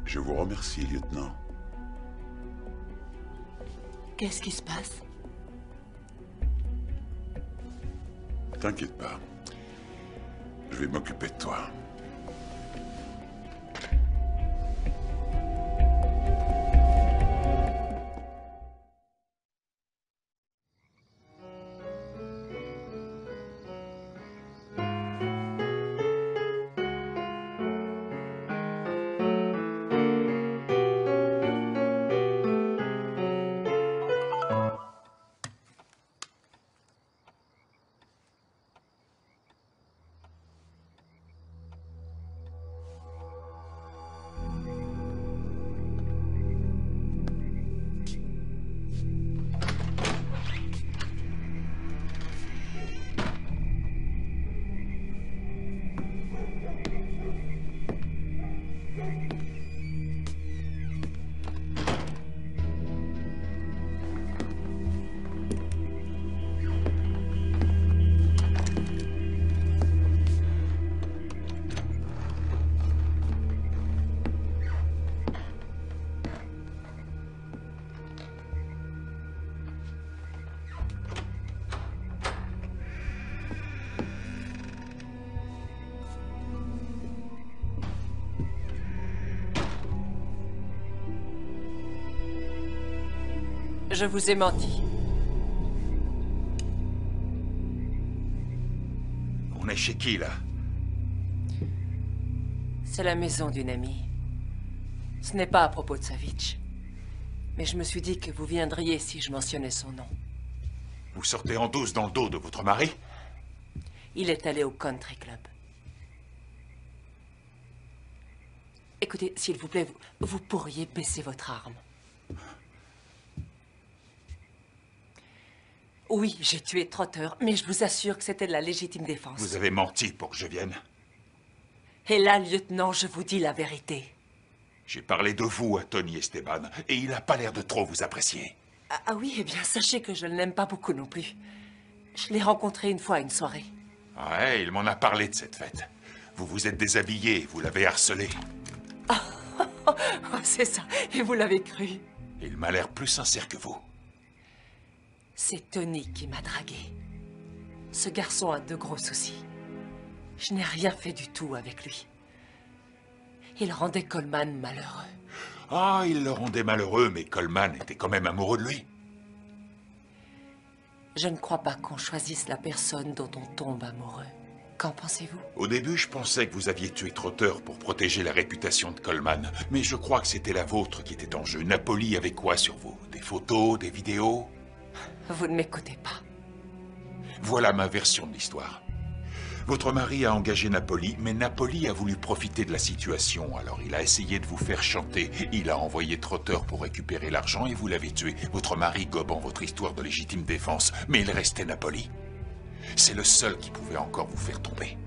S6: Je vous remercie, lieutenant.
S10: Qu'est-ce qui se passe?
S6: T'inquiète pas. Je vais m'occuper de toi.
S10: Je vous ai menti.
S2: On est chez qui, là?
S10: C'est la maison d'une amie. Ce n'est pas à propos de Savitch. Mais je me suis dit que vous viendriez si je mentionnais son nom.
S2: Vous sortez en douce dans le dos de votre mari?
S10: Il est allé au country club. Écoutez, s'il vous plaît, vous pourriez baisser votre arme. Oui, j'ai tué Trotter, mais je vous assure que c'était de la légitime défense.
S2: Vous avez menti pour que je vienne.
S10: Et là, lieutenant, je vous dis la vérité.
S2: J'ai parlé de vous à Tony Esteban, et il n'a pas l'air de trop vous apprécier.
S10: Ah oui, eh bien, sachez que je ne l'aime pas beaucoup non plus. Je l'ai rencontré une fois à une soirée.
S2: Ouais, il m'en a parlé de cette fête. Vous vous êtes déshabillé, vous l'avez harcelé.
S10: C'est ça, et vous l'avez cru.
S2: Il m'a l'air plus sincère que vous.
S10: C'est Tony qui m'a dragué. Ce garçon a de gros soucis. Je n'ai rien fait du tout avec lui. Il rendait Coleman malheureux.
S2: Ah, il le rendait malheureux, mais Coleman était quand même amoureux de lui.
S10: Je ne crois pas qu'on choisisse la personne dont on tombe amoureux. Qu'en pensez-vous?
S2: Au début, je pensais que vous aviez tué Trotter pour protéger la réputation de Coleman. Mais je crois que c'était la vôtre qui était en jeu. Napoli avait quoi sur vous? Des photos, des vidéos?
S10: Vous ne m'écoutez pas.
S2: Voilà ma version de l'histoire. Votre mari a engagé Napoli, mais Napoli a voulu profiter de la situation. Alors il a essayé de vous faire chanter. Il a envoyé Trotter pour récupérer l'argent et vous l'avez tué. Votre mari gobant votre histoire de légitime défense. Mais il restait Napoli. C'est le seul qui pouvait encore vous faire tomber.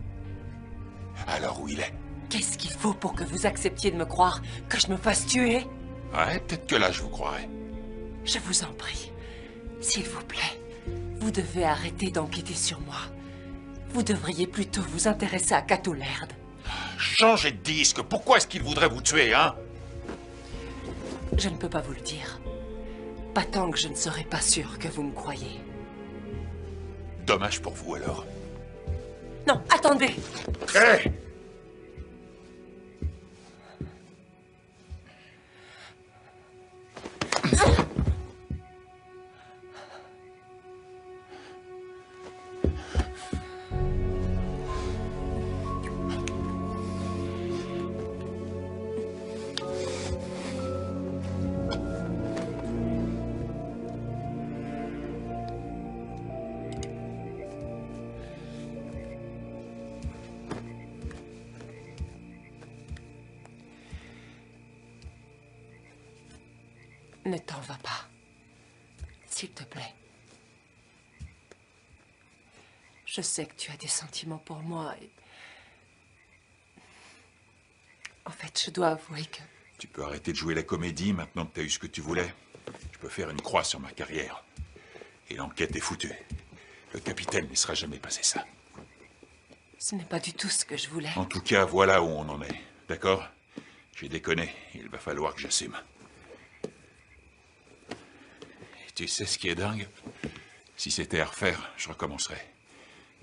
S2: Alors où il est?
S10: Qu'est-ce qu'il faut pour que vous acceptiez de me croire que je me fasse tuer?
S2: Ouais, peut-être que là je vous croirais.
S10: Je vous en prie, s'il vous plaît, vous devez arrêter d'enquêter sur moi. Vous devriez plutôt vous intéresser à Cato Laird.
S2: Changez de disque. Pourquoi est-ce qu'il voudrait vous tuer, hein?
S10: Je ne peux pas vous le dire. Pas tant que je ne serai pas sûr que vous me croyez.
S2: Dommage pour vous, alors.
S10: Non, attendez!
S2: Hé!
S10: Ne t'en va pas. S'il te plaît. Je sais que tu as des sentiments pour moi et... En fait, je dois avouer que...
S2: Tu peux arrêter de jouer la comédie maintenant que tu as eu ce que tu voulais. Je peux faire une croix sur ma carrière. Et l'enquête est foutue. Le capitaine ne laissera jamais passer ça.
S10: Ce n'est pas du tout ce que je voulais.
S2: En tout cas, voilà où on en est. D'accord? J'ai déconné. Il va falloir que j'assume. Et tu sais ce qui est dingue? Si c'était à refaire, je recommencerais.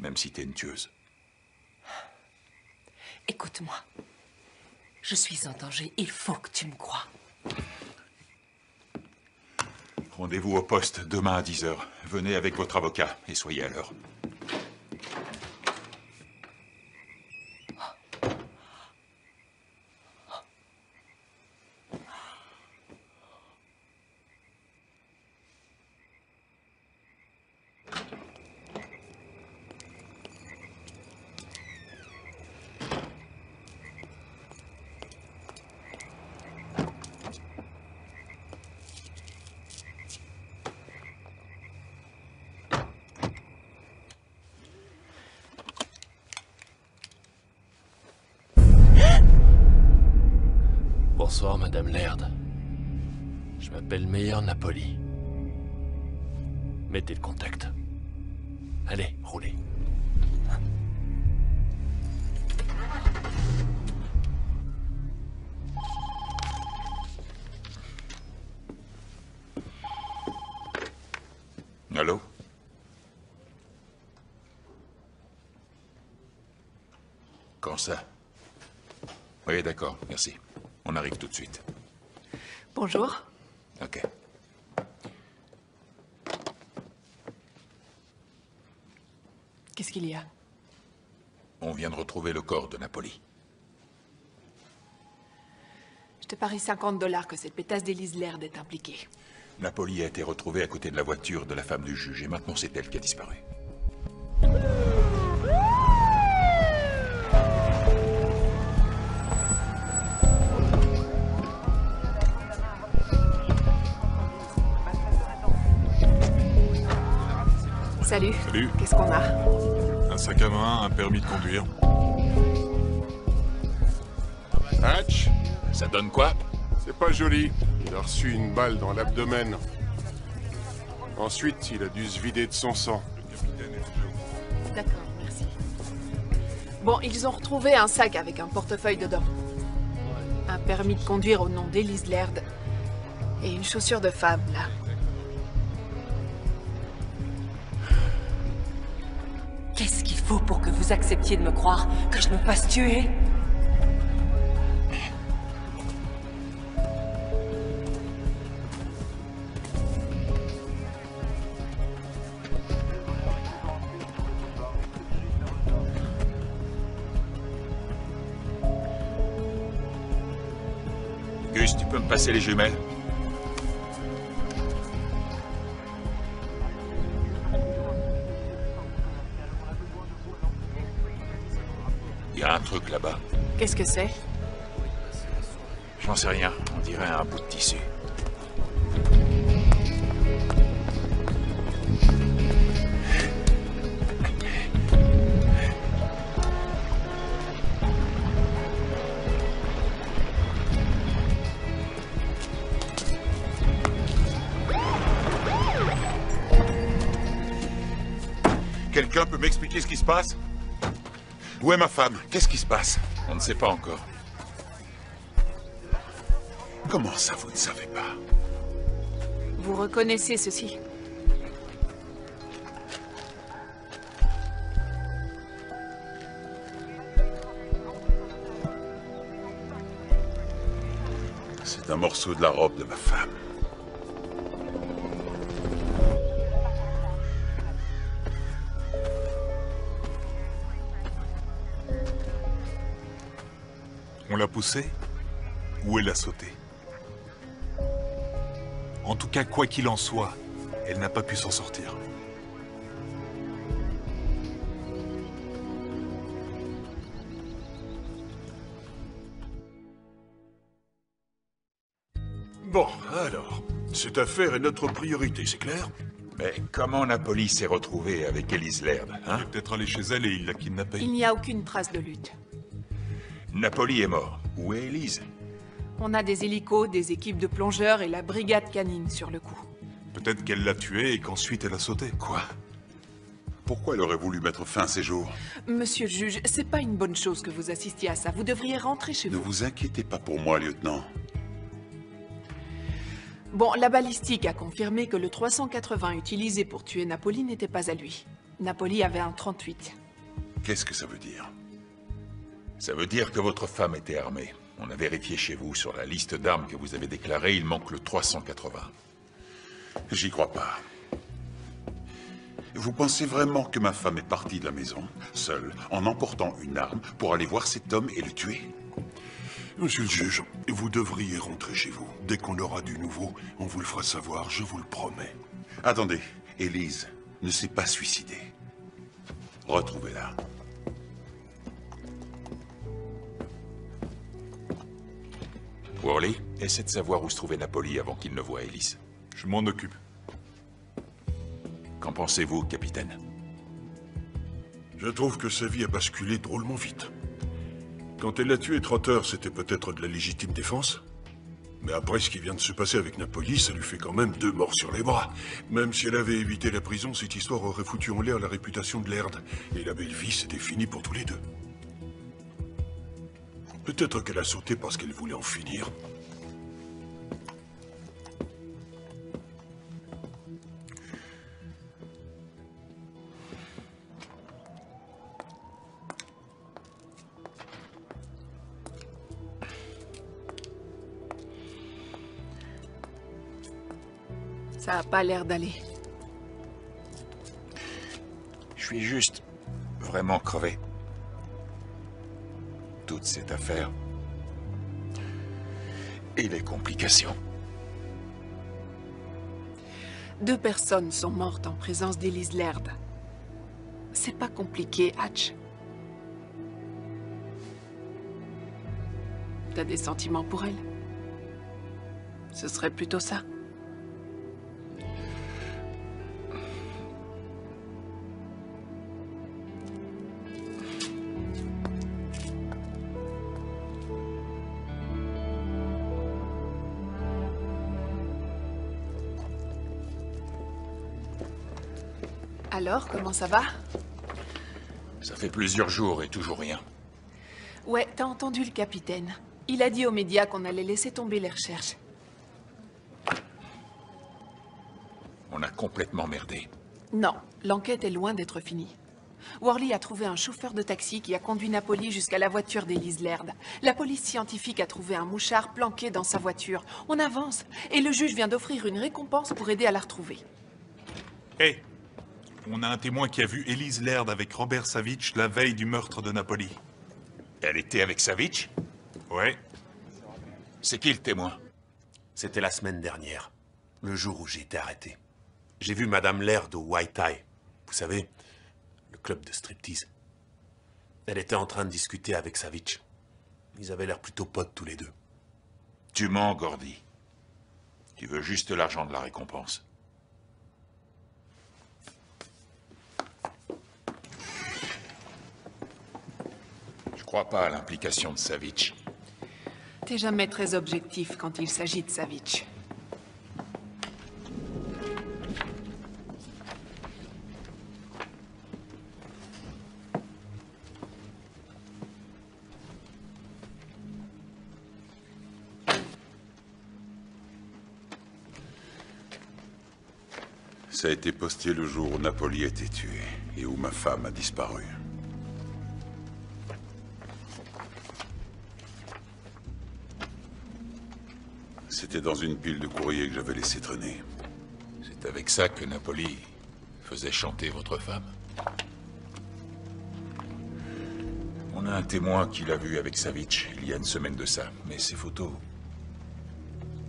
S2: Même si t'es une tueuse.
S10: Écoute-moi. Je suis en danger. Il faut que tu me crois.
S2: Rendez-vous au poste demain à 10h. Venez avec votre avocat et soyez à l'heure.
S5: Bonsoir, Madame Laird. Je m'appelle Meyer Napoli. Mettez le contact. Allez, roulez.
S2: Allô? Quand ça? Oui, d'accord, merci. On arrive tout de suite.
S7: Bonjour.
S2: Ok.
S7: Qu'est-ce qu'il y a?
S2: On vient de retrouver le corps de Napoli.
S7: Je te parie $50 que cette pétasse d'Élise Laird est impliquée.
S2: Napoli a été retrouvée à côté de la voiture de la femme du juge et maintenant c'est elle qui a disparu.
S7: Salut.
S9: Salut.
S7: Qu'est-ce qu'on a?
S9: Un sac à main, un permis de conduire.
S8: Hatch,
S2: Ça donne quoi?
S8: c'est pas joli. Il a reçu une balle dans l'abdomen. Ensuite, il a dû se vider de son sang.
S7: D'accord, merci. Bon, ils ont retrouvé un sac avec un portefeuille dedans. Un permis de conduire au nom d'Élise Laird. Et une chaussure de femme, là.
S10: faut pour que vous acceptiez de me croire que je me fasse tuer?
S2: Gus, tu peux me passer les jumelles? Il y a un truc là-bas.
S7: Qu'est-ce que c'est?
S2: J'en sais rien. On dirait un bout de tissu.
S6: Quelqu'un peut m'expliquer ce qui se passe? Où est ma femme? Qu'est-ce qui se passe?
S2: On ne sait pas encore.
S6: Comment ça, vous ne savez pas?
S7: Vous reconnaissez ceci?
S6: C'est un morceau de la robe de ma femme.
S9: On l'a poussée ou elle a sauté? En tout cas, quoi qu'il en soit, elle n'a pas pu s'en sortir.
S3: Bon, alors, cette affaire est notre priorité, c'est clair?
S2: Mais comment Napoli s'est retrouvée avec Elise Laird, hein?
S9: Il est peut-être allé chez elle et il l'a kidnappée.
S7: Il n'y a aucune trace de lutte.
S2: Napoli est mort. Où est Elise?
S7: On a des hélicos, des équipes de plongeurs et la brigade canine sur le coup.
S9: Peut-être qu'elle l'a tué et qu'ensuite elle a sauté.
S6: Quoi? Pourquoi elle aurait voulu mettre fin à ses jours?
S7: Monsieur le juge, c'est pas une bonne chose que vous assistiez à ça. Vous devriez rentrer chez
S6: Ne
S7: vous.
S6: vous inquiétez pas pour moi, lieutenant.
S7: Bon, la balistique a confirmé que le 380 utilisé pour tuer Napoli n'était pas à lui. Napoli avait un 38.
S6: Qu'est-ce que ça veut dire?
S2: Ça veut dire que votre femme était armée. On a vérifié chez vous, sur la liste d'armes que vous avez déclarée, il manque le 380.
S6: J'y crois pas. Vous pensez vraiment que ma femme est partie de la maison, seule, en emportant une arme, pour aller voir cet homme et le tuer?
S3: Monsieur le juge, vous devriez rentrer chez vous. Dès qu'on aura du nouveau, on vous le fera savoir, je vous le promets.
S6: Attendez, Elise ne s'est pas suicidée. Retrouvez-la.
S2: Worley, essaie de savoir où se trouvait Napoli avant qu'il ne voie Elise.
S9: Je m'en occupe.
S2: Qu'en pensez-vous, capitaine?
S3: Je trouve que sa vie a basculé drôlement vite. Quand elle a tué Trotter, c'était peut-être de la légitime défense. Mais après ce qui vient de se passer avec Napoli, ça lui fait quand même 2 morts sur les bras. Même si elle avait évité la prison, cette histoire aurait foutu en l'air la réputation de Laird. Et la belle vie, c'était fini pour tous les deux. Peut-être qu'elle a sauté parce qu'elle voulait en finir.
S7: Ça a pas l'air d'aller.
S2: Je suis juste vraiment crevé. Toute cette affaire. Et les complications.
S7: 2 personnes sont mortes en présence d'Elise Laird. C'est pas compliqué, Hatch. T'as des sentiments pour elle? Ce serait plutôt ça. Alors, comment ça va?
S2: Ça fait plusieurs jours et toujours rien.
S7: Ouais, t'as entendu le capitaine. Il a dit aux médias qu'on allait laisser tomber les recherches.
S2: On a complètement merdé.
S7: Non, l'enquête est loin d'être finie. Worley a trouvé un chauffeur de taxi qui a conduit Napoli jusqu'à la voiture d'Elise Laird. La police scientifique a trouvé un mouchard planqué dans sa voiture. On avance, et le juge vient d'offrir une récompense pour aider à la retrouver.
S9: Hé, on a un témoin qui a vu Elise Laird avec Robert Savitch la veille du meurtre de Napoli.
S2: Elle était avec Savitch?
S9: Ouais.
S2: C'est qui le témoin?
S14: C'était la semaine dernière, le jour où j'ai été arrêté. J'ai vu Madame Laird au White Tie. Vous savez, le club de striptease. Elle était en train de discuter avec Savitch. Ils avaient l'air plutôt potes tous les deux.
S2: Tu mens, Gordy. Tu veux juste l'argent de la récompense. Je crois pas à l'implication de Savitch.
S7: T'es jamais très objectif quand il s'agit de Savitch.
S6: Ça a été posté le jour où Napoli a été tué et où ma femme a disparu. C'était dans une pile de courrier que j'avais laissé traîner.
S2: C'est avec ça que Napoli faisait chanter votre femme? On a un témoin qui l'a vu avec Savitch il y a une semaine de ça, mais ces photos...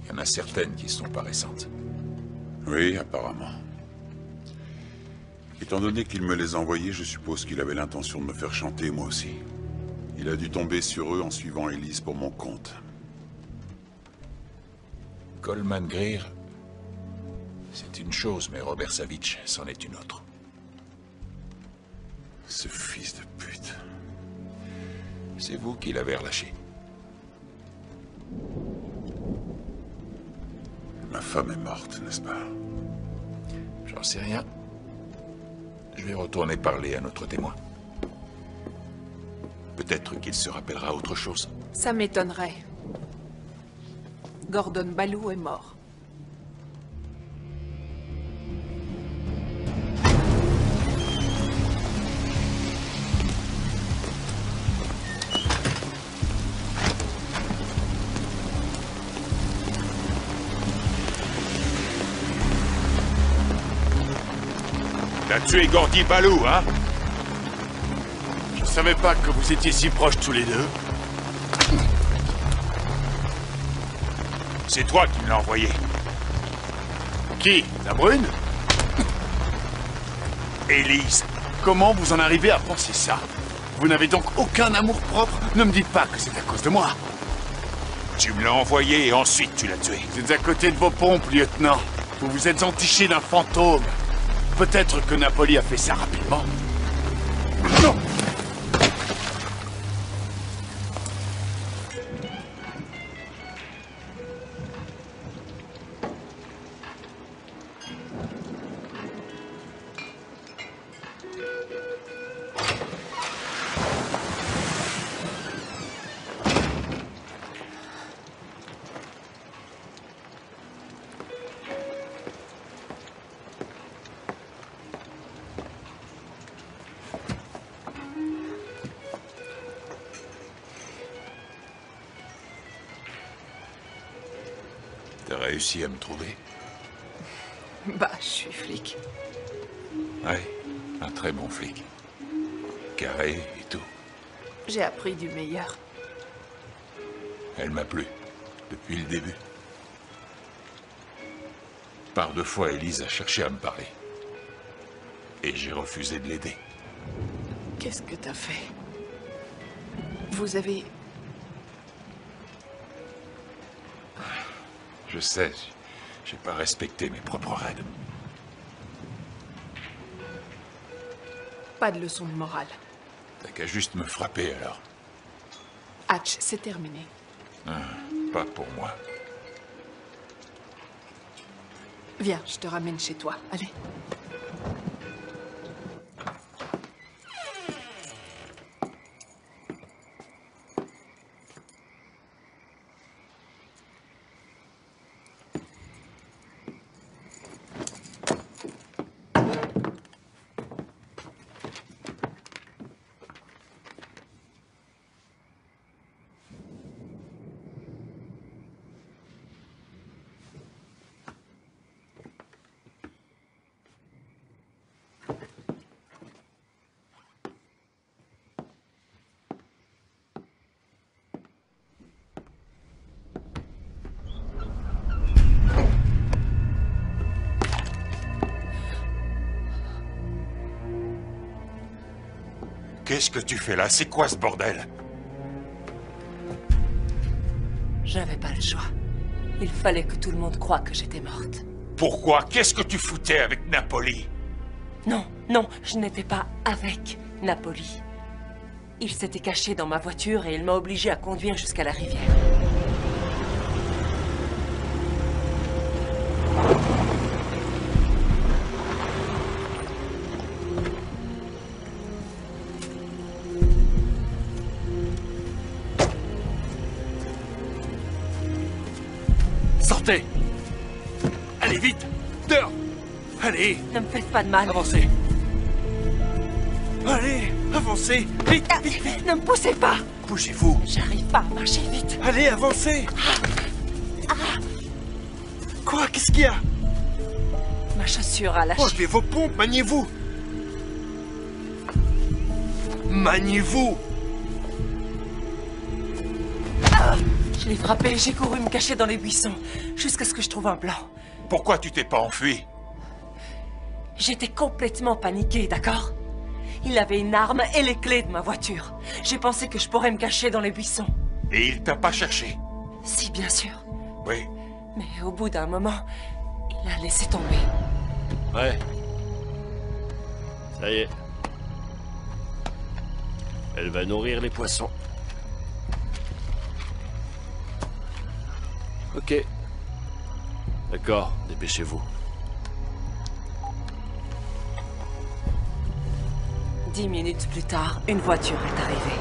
S2: Il y en a certaines qui sont pas récentes.
S6: Oui, apparemment. Étant donné qu'il me les envoyait, je suppose qu'il avait l'intention de me faire chanter, moi aussi. Il a dû tomber sur eux en suivant Elise pour mon compte.
S2: Coleman Greer, c'est une chose, mais Robert Savitch, c'en est une autre.
S6: Ce fils de pute.
S2: C'est vous qui l'avez relâché.
S6: Ma femme est morte, n'est-ce pas?
S2: J'en sais rien. Je vais retourner parler à notre témoin. Peut-être qu'il se rappellera autre chose.
S7: Ça m'étonnerait. Gordon Ballou est mort.
S2: T'as tué Gordy Ballou, hein?
S13: Je savais pas que vous étiez si proches tous les deux.
S2: C'est toi qui me l'as envoyé.
S13: Qui? La brune?
S2: Elise.
S13: Comment vous en arrivez à penser ça? Vous n'avez donc aucun amour propre? Ne me dites pas que c'est à cause de moi.
S2: Tu me l'as envoyé et ensuite tu l'as tué.
S13: Vous êtes à côté de vos pompes, lieutenant. Vous vous êtes entiché d'un fantôme. Peut-être que Napoli a fait ça rapidement. Non!
S2: T'as réussi à me trouver?
S7: Bah, je suis flic.
S2: Ouais, un très bon flic. Carré et tout.
S7: J'ai appris du meilleur.
S2: Elle m'a plu, depuis le début. Par 2 fois, Elise a cherché à me parler. Et j'ai refusé de l'aider.
S7: Qu'est-ce que t'as fait? Vous avez...
S2: Je sais, j'ai pas respecté mes propres règles.
S7: Pas de leçon de morale.
S2: T'as qu'à juste me frapper alors.
S7: Hatch, c'est terminé.
S2: Pas pour moi.
S7: Viens, je te ramène chez toi. Allez.
S2: Qu'est-ce que tu fais là? C'est quoi ce bordel?
S10: J'avais pas le choix. Il fallait que tout le monde croie que j'étais morte.
S2: Pourquoi? Qu'est-ce que tu foutais avec Napoli?
S10: Non, non, je n'étais pas avec Napoli. Il s'était caché dans ma voiture et il m'a obligé à conduire jusqu'à la rivière.
S5: Sortez! Allez, vite! Dehors! Allez!
S10: Ne me faites pas de mal.
S5: Avancez! Allez! Avancez! Vite! Vite! Vite!
S10: Ne me poussez pas!
S5: Bougez-vous!
S10: J'arrive pas à marcher vite.
S5: Allez, avancez! Quoi? Qu'est-ce qu'il y a?
S10: Ma chaussure a lâché.
S5: Enlevez vos pompes, maniez-vous! Maniez-vous!
S10: Je l'ai frappé, j'ai couru me cacher dans les buissons, jusqu'à ce que je trouve un plan.
S2: Pourquoi tu t'es pas enfui?
S10: J'étais complètement paniquée, d'accord? Il avait une arme et les clés de ma voiture. J'ai pensé que je pourrais me cacher dans les buissons.
S2: Et il t'a pas cherché?
S10: Si, bien sûr.
S2: Oui.
S10: Mais au bout d'un moment, il a laissé tomber.
S5: Ouais. Ça y est. Elle va nourrir les poissons. Ok. D'accord, dépêchez-vous.
S10: 10 minutes plus tard, une voiture est arrivée.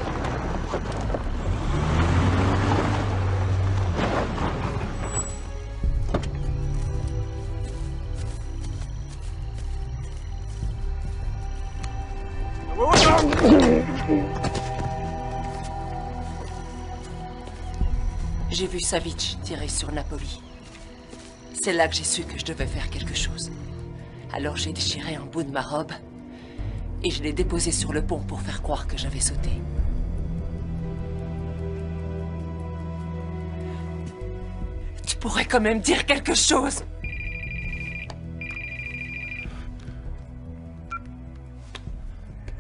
S10: J'ai vu Savic tirer sur Napoli. C'est là que j'ai su que je devais faire quelque chose. Alors j'ai déchiré un bout de ma robe et je l'ai déposé sur le pont pour faire croire que j'avais sauté. Tu pourrais quand même dire quelque chose.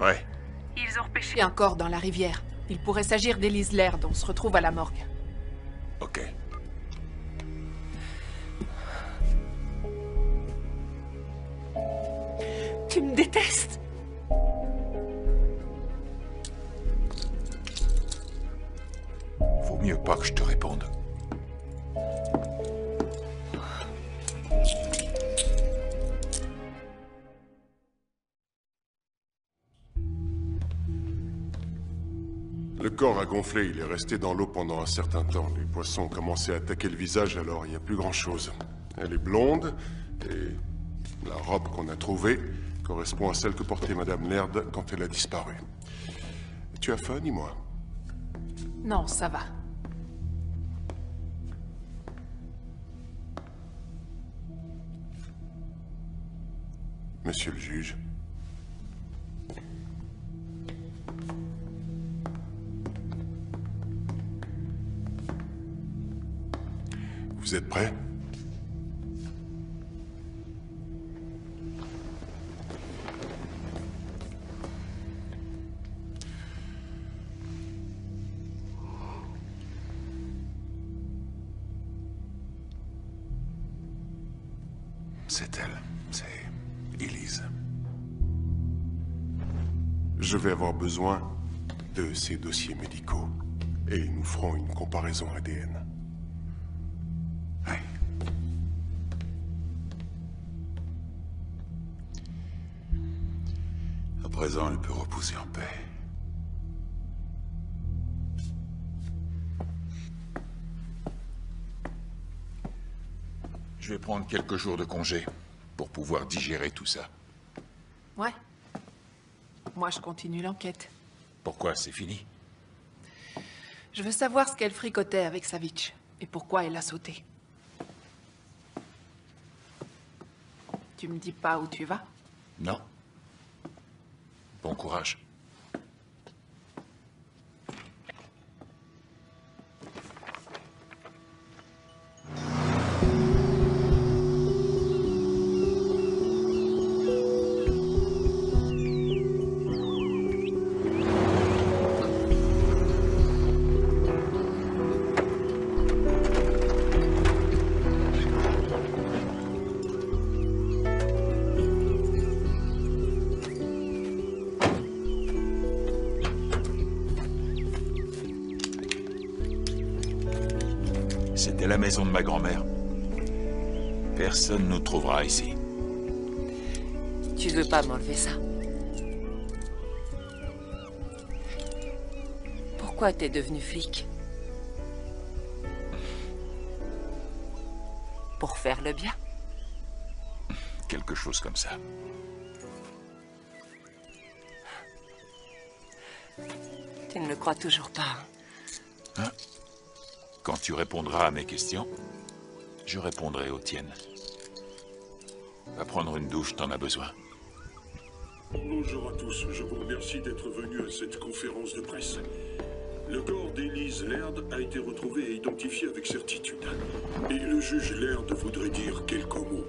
S2: Ouais.
S11: Ils ont repêché.
S7: Il y a un corps dans la rivière. Il pourrait s'agir d'Élise Laird, on se retrouve à la morgue.
S2: Ok.
S10: Tu me détestes?
S2: Vaut mieux pas que je te réponde.
S8: Le corps a gonflé, il est resté dans l'eau pendant un certain temps. Les poissons ont commencé à attaquer le visage, alors il n'y a plus grand-chose. Elle est blonde, et la robe qu'on a trouvée correspond à celle que portait Madame Laird quand elle a disparu. Tu as faim, dis-moi?
S7: Non, ça va.
S8: Monsieur le juge. Vous êtes prêts?
S2: C'est elle. C'est Élise.
S8: Je vais avoir besoin de ces dossiers médicaux. Et nous ferons une comparaison ADN.
S2: Ouais. À présent, elle peut reposer en paix. Je vais prendre quelques jours de congé pour pouvoir digérer tout ça.
S7: Ouais. Moi, je continue l'enquête.
S2: Pourquoi? C'est fini?
S7: Je veux savoir ce qu'elle fricotait avec Savic et pourquoi elle a sauté. Tu me dis pas où tu vas?
S2: Non. Bon courage. C'était la maison de ma grand-mère. Personne ne nous trouvera ici.
S10: Tu veux pas m'enlever ça? Pourquoi t'es devenu flic? Pour faire le bien?
S2: Quelque chose comme ça.
S10: Tu ne le crois toujours pas, hein?
S2: Hein? Quand tu répondras à mes questions, je répondrai aux tiennes. Va prendre une douche, t'en as besoin.
S3: Bonjour à tous, je vous remercie d'être venus à cette conférence de presse. Le corps d'Elise Laird a été retrouvé et identifié avec certitude. Et le juge Laird voudrait dire quelques mots.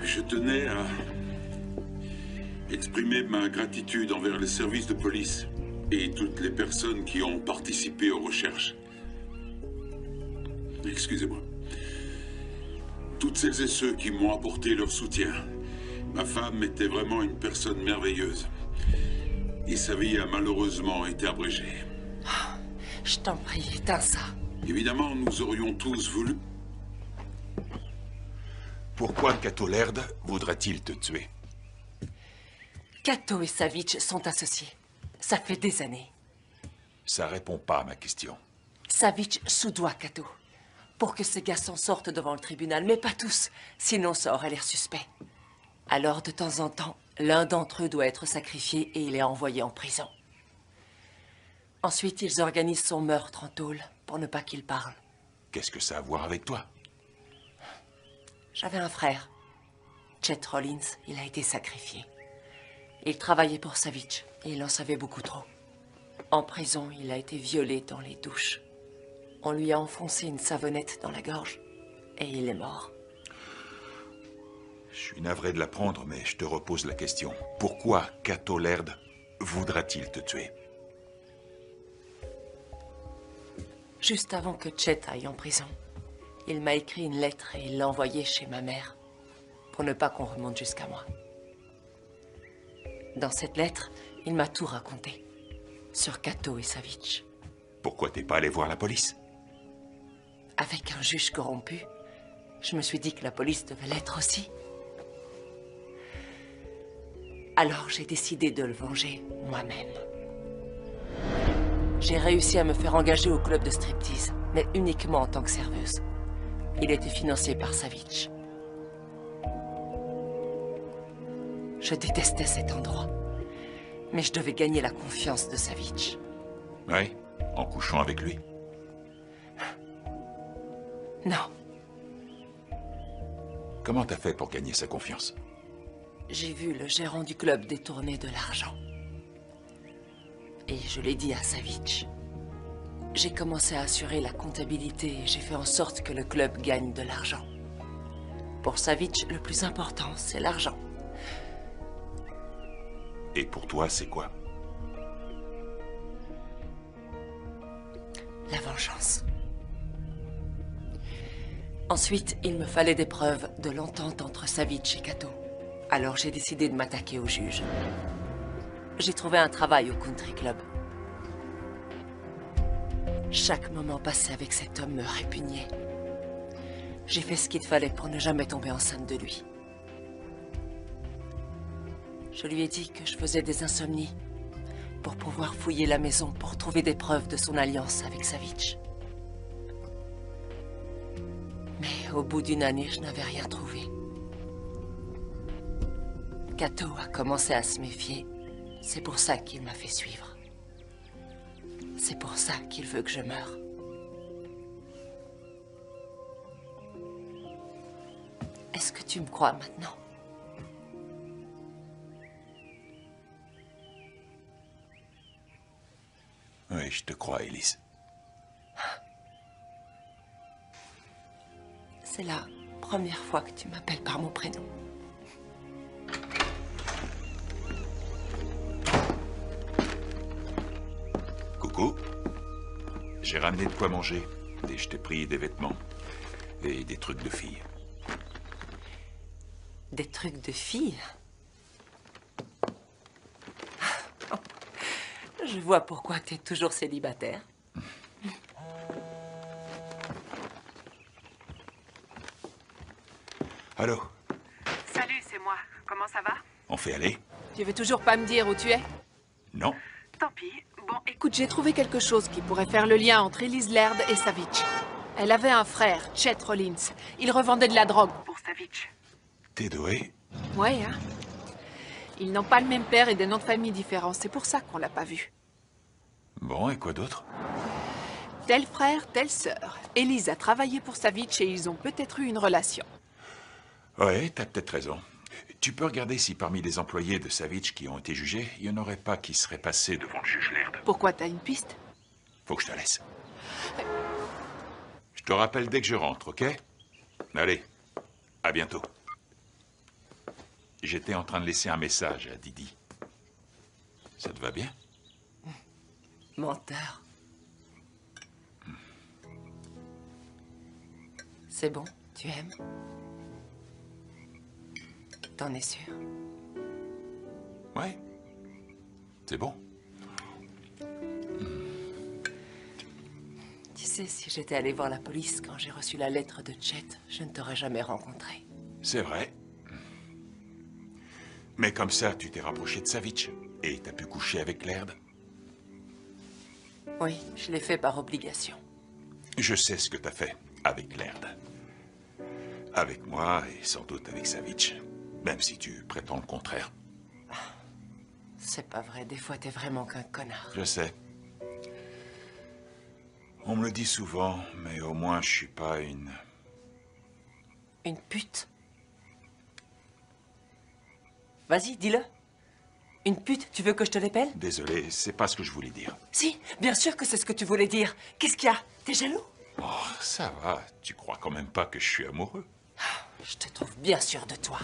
S6: Je tenais à exprimer ma gratitude envers les services de police et toutes les personnes qui ont participé aux recherches. Excusez-moi. Toutes celles et ceux qui m'ont apporté leur soutien. Ma femme était vraiment une personne merveilleuse. Et sa vie a malheureusement été abrégée.
S10: Oh, je t'en prie, éteins ça.
S6: Évidemment, nous aurions tous voulu...
S2: Pourquoi Cato Laird voudrait-il te tuer?
S10: Cato et Savitch sont associés. Ça fait des années.
S2: Ça répond pas à ma question.
S10: Savitch soudoie Cato. Pour que ces gars s'en sortent devant le tribunal, mais pas tous. Sinon, ça aurait l'air suspect. Alors, de temps en temps, l'un d'entre eux doit être sacrifié et il est envoyé en prison. Ensuite, ils organisent son meurtre en tôle pour ne pas qu'il parle.
S2: Qu'est-ce que ça a à voir avec toi?
S10: J'avais un frère, Chet Rollins. Il a été sacrifié. Il travaillait pour Savitch et il en savait beaucoup trop. En prison, il a été violé dans les douches. On lui a enfoncé une savonnette dans la gorge et il est mort.
S2: Je suis navré de l'apprendre, mais je te repose la question. Pourquoi Cato Laird voudra-t-il te tuer?
S10: Juste avant que Chet aille en prison, il m'a écrit une lettre et il l'a envoyée chez ma mère, pour ne pas qu'on remonte jusqu'à moi. Dans cette lettre, il m'a tout raconté, sur Cato et Savitch.
S2: Pourquoi t'es pas allé voir la police?
S10: Avec un juge corrompu, je me suis dit que la police devait l'être aussi. Alors j'ai décidé de le venger moi-même. J'ai réussi à me faire engager au club de striptease, mais uniquement en tant que serveuse. Il était financé par Savitch. Je détestais cet endroit, mais je devais gagner la confiance de Savitch.
S2: Oui, en couchant avec lui.
S10: Non.
S2: Comment t'as fait pour gagner sa confiance?
S10: J'ai vu le gérant du club détourner de l'argent. Et je l'ai dit à Savitch. J'ai commencé à assurer la comptabilité et j'ai fait en sorte que le club gagne de l'argent. Pour Savitch, le plus important, c'est l'argent.
S2: Et pour toi, c'est quoi?
S10: La vengeance. Ensuite, il me fallait des preuves de l'entente entre Savitch et Cato. Alors j'ai décidé de m'attaquer au juge. J'ai trouvé un travail au country club. Chaque moment passé avec cet homme me répugnait. J'ai fait ce qu'il fallait pour ne jamais tomber enceinte de lui. Je lui ai dit que je faisais des insomnies pour pouvoir fouiller la maison pour trouver des preuves de son alliance avec Savitch. Mais au bout d'une année, je n'avais rien trouvé. Cato a commencé à se méfier. C'est pour ça qu'il m'a fait suivre. C'est pour ça qu'il veut que je meure. Est-ce que tu me crois maintenant?
S2: Oui, je te crois, Elise.
S10: C'est la première fois que tu m'appelles par mon prénom.
S2: Coucou. J'ai ramené de quoi manger. Et je t'ai pris des vêtements. Et des trucs de filles.
S10: Des trucs de filles? Je vois pourquoi tu es toujours célibataire.
S2: Allô?
S11: Salut, c'est moi. Comment ça va?
S2: On fait aller?
S7: Tu veux toujours pas me dire où tu es?
S2: Non.
S11: Tant pis. Bon,
S7: Écoute, j'ai trouvé quelque chose qui pourrait faire le lien entre Elise Laird et Savitch. Elle avait un frère, Chet Rollins. Il revendait de la drogue.
S11: Pour Savitch.
S2: T'es doué?
S7: Ouais, hein? Ils n'ont pas le même père et des noms de famille différents. C'est pour ça qu'on l'a pas vu.
S2: Bon, et quoi d'autre?
S7: Tel frère, telle sœur. Elise a travaillé pour Savitch et ils ont peut-être eu une relation.
S2: Ouais, t'as peut-être raison. Tu peux regarder si parmi les employés de Savitch qui ont été jugés, il n'y en aurait pas qui seraient passés devant le juge Laird.
S7: Pourquoi t'as une piste?
S2: Faut que je te laisse. Je te rappelle dès que je rentre, ok? Allez, à bientôt. J'étais en train de laisser un message à Didi. Ça te va bien?
S10: Menteur. C'est bon, tu aimes? T'en es sûr?
S2: Ouais. C'est bon.
S10: Tu sais, si j'étais allée voir la police quand j'ai reçu la lettre de Chet, je ne t'aurais jamais rencontré.
S2: C'est vrai. Mais comme ça, tu t'es rapproché de Savitch. Et t'as pu coucher avec Laird.
S10: Oui, je l'ai fait par obligation.
S2: Je sais ce que t'as fait avec Laird. Avec moi et sans doute avec Savitch. Même si tu prétends le contraire.
S10: C'est pas vrai, des fois t'es vraiment qu'un connard.
S2: Je sais. On me le dit souvent, mais au moins je suis pas une...
S10: Une pute? Vas-y, dis-le. Une pute, tu veux que je te l'épelle?
S2: Désolé, c'est pas ce que je voulais dire.
S10: Si, bien sûr que c'est ce que tu voulais dire. Qu'est-ce qu'il y a? T'es jaloux?
S2: Oh, ça va. Tu crois quand même pas que je suis amoureux?
S10: Je te trouve bien sûr de toi.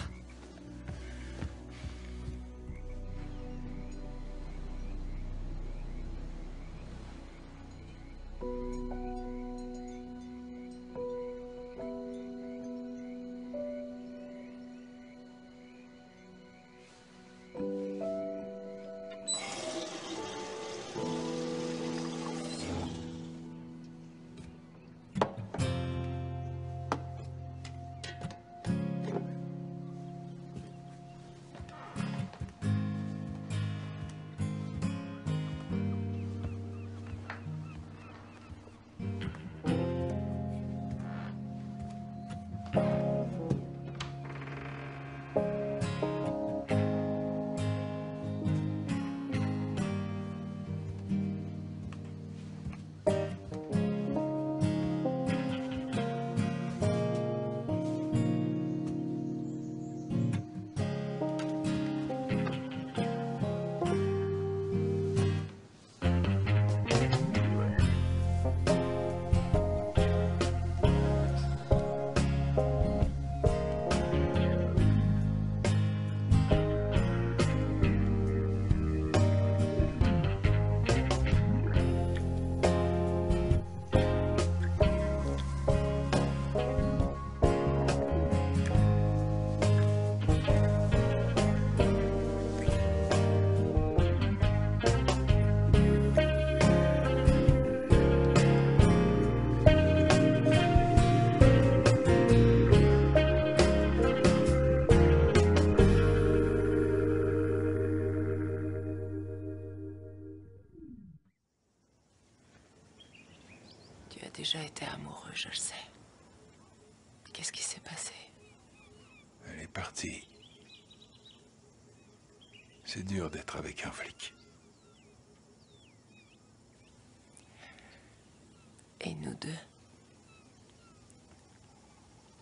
S10: Tu as déjà été amoureux, je le sais. Qu'est-ce qui s'est passé?
S2: Elle est partie. C'est dur d'être avec un flic.
S10: Et nous deux?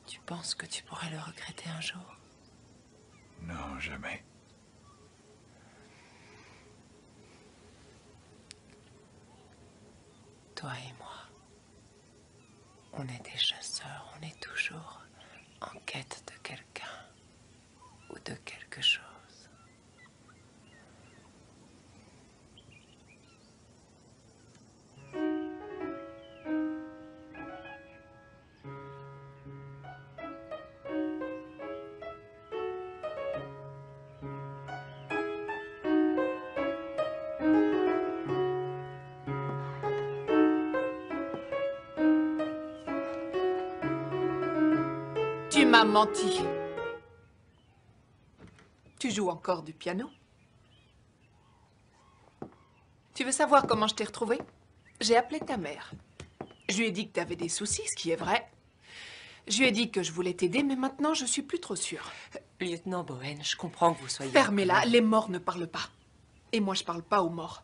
S10: Tu penses que tu pourrais le regretter un jour?
S2: Non, jamais.
S10: Toi et moi, on est des chasseurs, on est toujours en quête de quelqu'un ou de quelque chose.
S7: Tu m'as menti. Tu joues encore du piano? Tu veux savoir comment je t'ai retrouvée? J'ai appelé ta mère. Je lui ai dit que tu avais des soucis, ce qui est vrai. Je lui ai dit que je voulais t'aider, mais maintenant, je suis plus trop sûre.
S10: Lieutenant Bowen, je comprends que vous soyez...
S7: Fermez-la, les morts ne parlent pas. Et moi, je parle pas aux morts.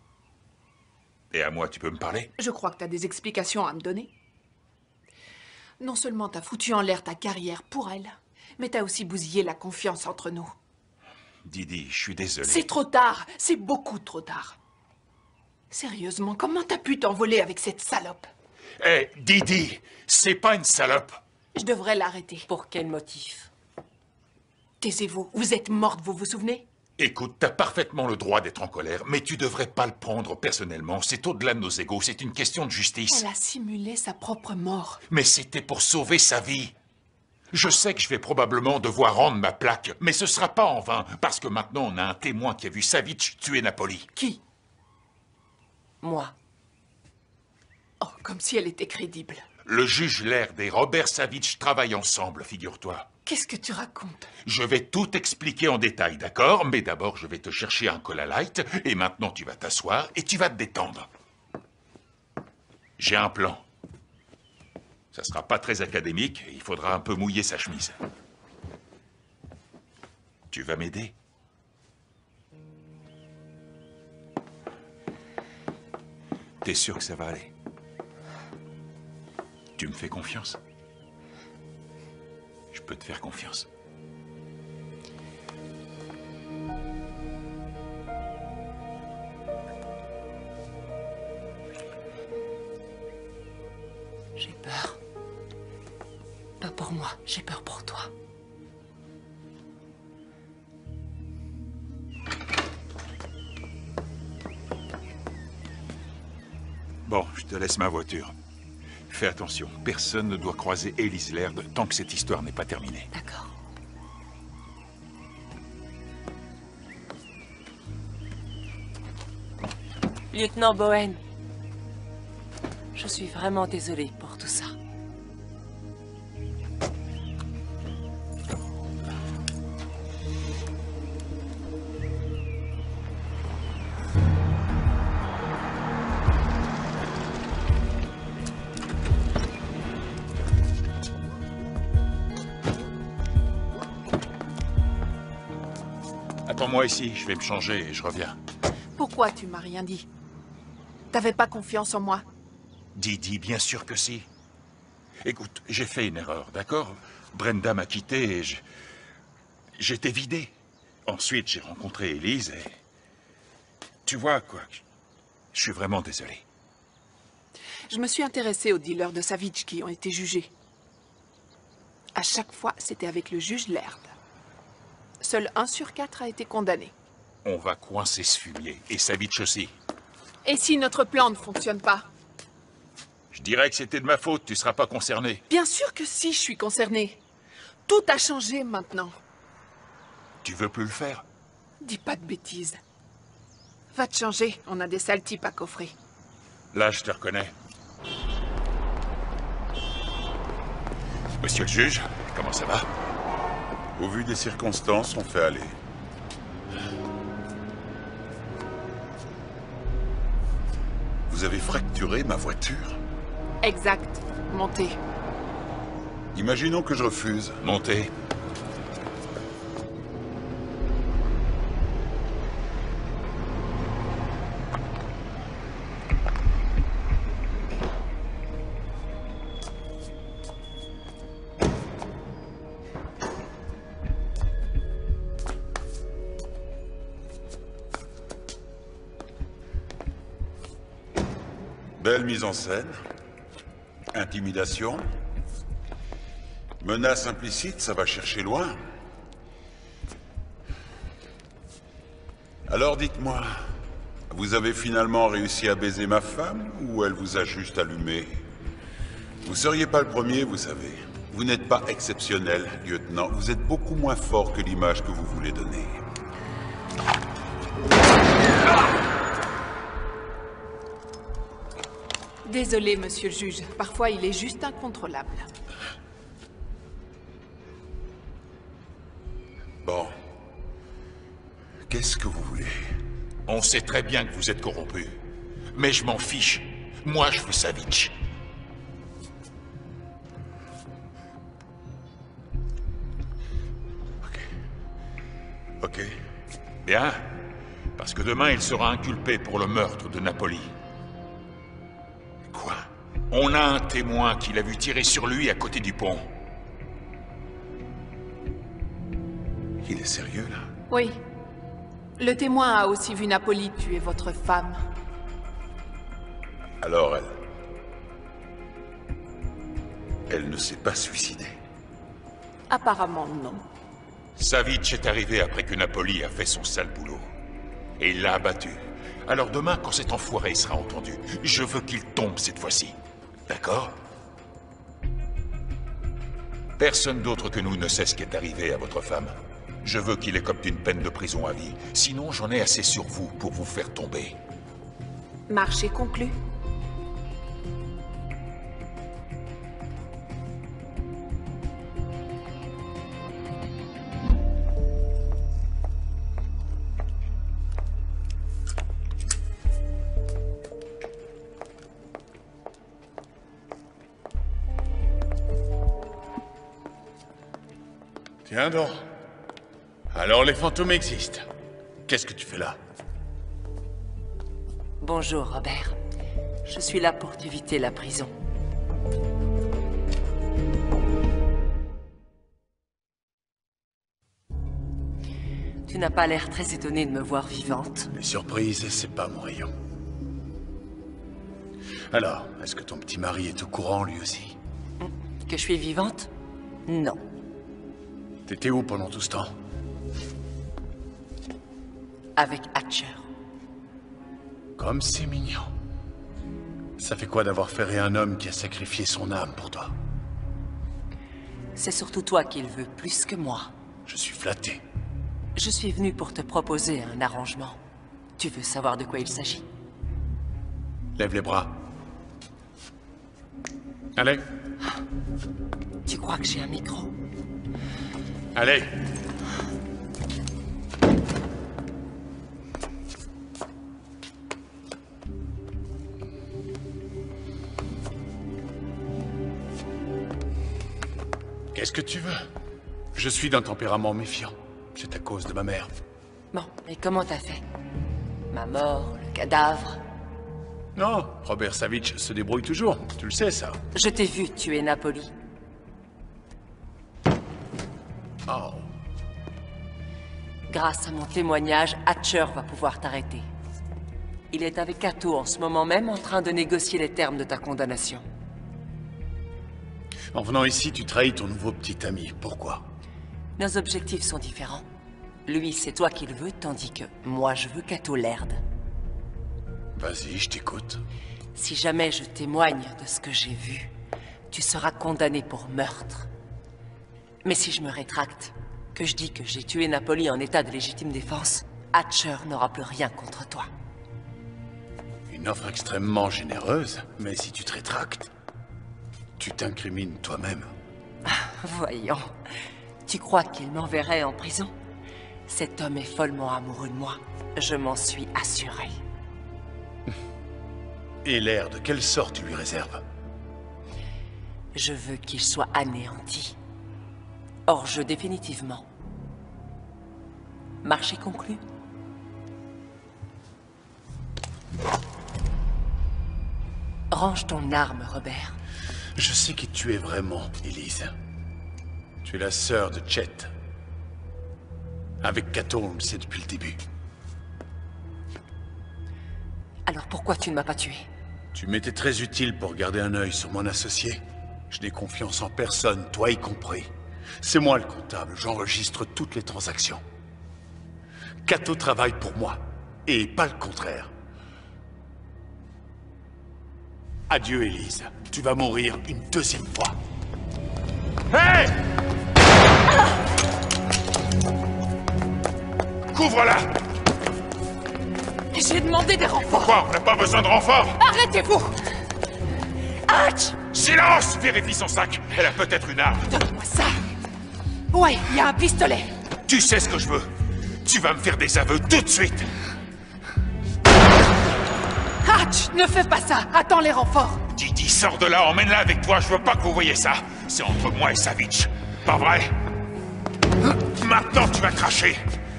S2: Et à moi, tu peux me parler?
S7: Je crois que tu as des explications à me donner. Non seulement t'as foutu en l'air ta carrière pour elle, mais t'as aussi bousillé la confiance entre nous.
S2: Didi, je suis désolé.
S7: C'est trop tard, c'est beaucoup trop tard. Sérieusement, comment t'as pu t'envoler avec cette salope?
S2: Hé, Didi, c'est pas une salope.
S7: Je devrais l'arrêter.
S10: Pour quel motif?
S7: Taisez-vous, vous êtes morte, vous vous souvenez?
S2: Écoute, t'as parfaitement le droit d'être en colère, mais tu devrais pas le prendre personnellement. C'est au-delà de nos égos, c'est une question de justice.
S7: Elle a simulé sa propre mort.
S2: Mais c'était pour sauver sa vie. Je sais que je vais probablement devoir rendre ma plaque, mais ce sera pas en vain, parce que maintenant on a un témoin qui a vu Savitch tuer Napoli.
S7: Qui?
S10: Moi.
S7: Oh, comme si elle était crédible.
S2: Le juge Laird et Robert Savitch travaillent ensemble, figure-toi.
S7: Qu'est-ce que tu racontes?
S2: Je vais tout expliquer en détail, d'accord? Mais d'abord, je vais te chercher un Cola Light, et maintenant tu vas t'asseoir et tu vas te détendre. J'ai un plan. Ça sera pas très académique, il faudra un peu mouiller sa chemise. Tu vas m'aider? T'es sûr que ça va aller? Tu me fais confiance? Je peux te faire confiance.
S10: J'ai peur. Pas pour moi, j'ai peur pour toi.
S2: Bon, je te laisse ma voiture. Fais attention, personne ne doit croiser Elise Laird tant que cette histoire n'est pas terminée.
S10: D'accord. Lieutenant Bowen, je suis vraiment désolée pour tout ça.
S2: Attends-moi ici, je vais me changer et je reviens.
S7: Pourquoi tu m'as rien dit? T'avais pas confiance en moi?
S2: Didi, bien sûr que si. Écoute, j'ai fait une erreur, d'accord? Brenda m'a quitté et j'étais vidé. Ensuite, j'ai rencontré Elise et... Tu vois, quoi, je suis vraiment désolé.
S7: Je me suis intéressée aux dealers de Savitch qui ont été jugés. À chaque fois, c'était avec le juge Laird. Seul 1 sur 4 a été condamné.
S2: On va coincer ce fumier, et Savitch aussi.
S7: Et si notre plan ne fonctionne pas?
S2: Je dirais que c'était de ma faute, tu seras pas concerné.
S7: Bien sûr que si, je suis concernée. Tout a changé maintenant.
S2: Tu veux plus le faire?
S7: Dis pas de bêtises. Va te changer, on a des sales types à coffrer.
S2: Là, je te reconnais. Monsieur le juge, comment ça va?
S6: Au vu des circonstances, on fait aller. Vous avez fracturé ma voiture?
S7: Exact. Montez.
S6: Imaginons que je refuse.
S2: Montez.
S6: Belle mise en scène. Intimidation. Menace implicite, ça va chercher loin. Alors dites-moi, vous avez finalement réussi à baiser ma femme ou elle vous a juste allumé? Vous seriez pas le premier, vous savez. Vous n'êtes pas exceptionnel, lieutenant. Vous êtes beaucoup moins fort que l'image que vous voulez donner.
S7: Désolé, monsieur le juge. Parfois, il est juste incontrôlable.
S6: Bon. Qu'est-ce que vous voulez?
S12: On sait très bien que vous êtes corrompu. Mais je m'en fiche. Moi, je veux Savitch.
S2: Ok. Bien. Parce que demain, il sera inculpé pour le meurtre de Napoli.
S12: Quoi?
S2: On a un témoin qui l'a vu tirer sur lui à côté du pont.
S6: Il est sérieux, là?
S7: Oui. Le témoin a aussi vu Napoli tuer votre femme.
S6: Alors elle ne s'est pas suicidée.
S7: Apparemment, non.
S2: Savitch est arrivé après que Napoli a fait son sale boulot. Et il l'a abattu. Alors demain, quand cet enfoiré sera entendu, je veux qu'il tombe cette fois-ci. D'accord? Personne d'autre que nous ne sait ce qui est arrivé à votre femme. Je veux qu'il écope une peine de prison à vie. Sinon, j'en ai assez sur vous pour vous faire tomber.
S7: Marché conclu.
S13: Tiens donc. Alors les fantômes existent. Qu'est-ce que tu fais là?
S10: Bonjour, Robert. Je suis là pour t'éviter la prison. Tu n'as pas l'air très étonné de me voir vivante.
S13: Les surprises, c'est pas mon rayon. Alors, est-ce que ton petit mari est au courant lui aussi?
S10: Que je suis vivante? Non.
S13: T'étais où pendant tout ce temps?
S10: Avec Hatcher.
S13: Comme c'est mignon. Ça fait quoi d'avoir ferré un homme qui a sacrifié son âme pour toi?
S10: C'est surtout toi qu'il veut plus que moi.
S13: Je suis flatté.
S10: Je suis venu pour te proposer un arrangement. Tu veux savoir de quoi il s'agit?
S13: Lève les bras. Allez.
S10: Tu crois que j'ai un micro?
S13: Allez. Qu'est-ce que tu veux? Je suis d'un tempérament méfiant. C'est à cause de ma mère.
S10: Bon, et comment t'as fait? Ma mort, le cadavre?
S13: Non, Robert Savitch se débrouille toujours. Tu le sais, ça.
S10: Je t'ai vu tuer Napoli.
S13: Oh.
S10: Grâce à mon témoignage, Hatcher va pouvoir t'arrêter. Il est avec Cato en ce moment même en train de négocier les termes de ta condamnation.
S13: En venant ici, tu trahis ton nouveau petit ami. Pourquoi?
S10: Nos objectifs sont différents. Lui, c'est toi qui le veux, tandis que moi, je veux Cato Laird.
S13: Vas-y, je t'écoute.
S10: Si jamais je témoigne de ce que j'ai vu, tu seras condamné pour meurtre. Mais si je me rétracte, que je dis que j'ai tué Napoli en état de légitime défense, Hatcher n'aura plus rien contre toi.
S13: Une offre extrêmement généreuse, mais si tu te rétractes, tu t'incrimines toi-même.
S10: Voyons, tu crois qu'il m'enverrait en prison? Cet homme est follement amoureux de moi. Je m'en suis assuré.
S13: Et l'air de quelle sorte tu lui réserves?
S10: Je veux qu'il soit anéanti. Hors jeu définitivement. Marché conclu? Range ton arme, Robert.
S13: Je sais qui tu es vraiment, Elise. Tu es la sœur de Chet. Avec Cato, on le sait depuis le début.
S10: Alors pourquoi tu ne m'as pas tué?
S13: Tu m'étais très utile pour garder un œil sur mon associé. Je n'ai confiance en personne, toi y compris. C'est moi le comptable, j'enregistre toutes les transactions. Cato travaille pour moi, et pas le contraire. Adieu, Elise. Tu vas mourir une deuxième fois.
S2: Hé! Couvre-la!
S7: J'ai demandé des renforts.
S2: Pourquoi? On n'a pas besoin de renforts!
S7: Arrêtez-vous! Hatch!
S2: Silence! Vérifie son sac. Elle a peut-être une arme.
S7: Donne-moi ça. Ouais, il y a un pistolet.
S2: Tu sais ce que je veux.
S12: Tu vas me faire des aveux tout de suite.
S7: Hatch, ne fais pas ça. Attends les renforts.
S12: Didi, sors de là, emmène-la avec toi. Je veux pas que vous voyez ça. C'est entre moi et Savitch. Pas vrai? Maintenant, tu vas cracher.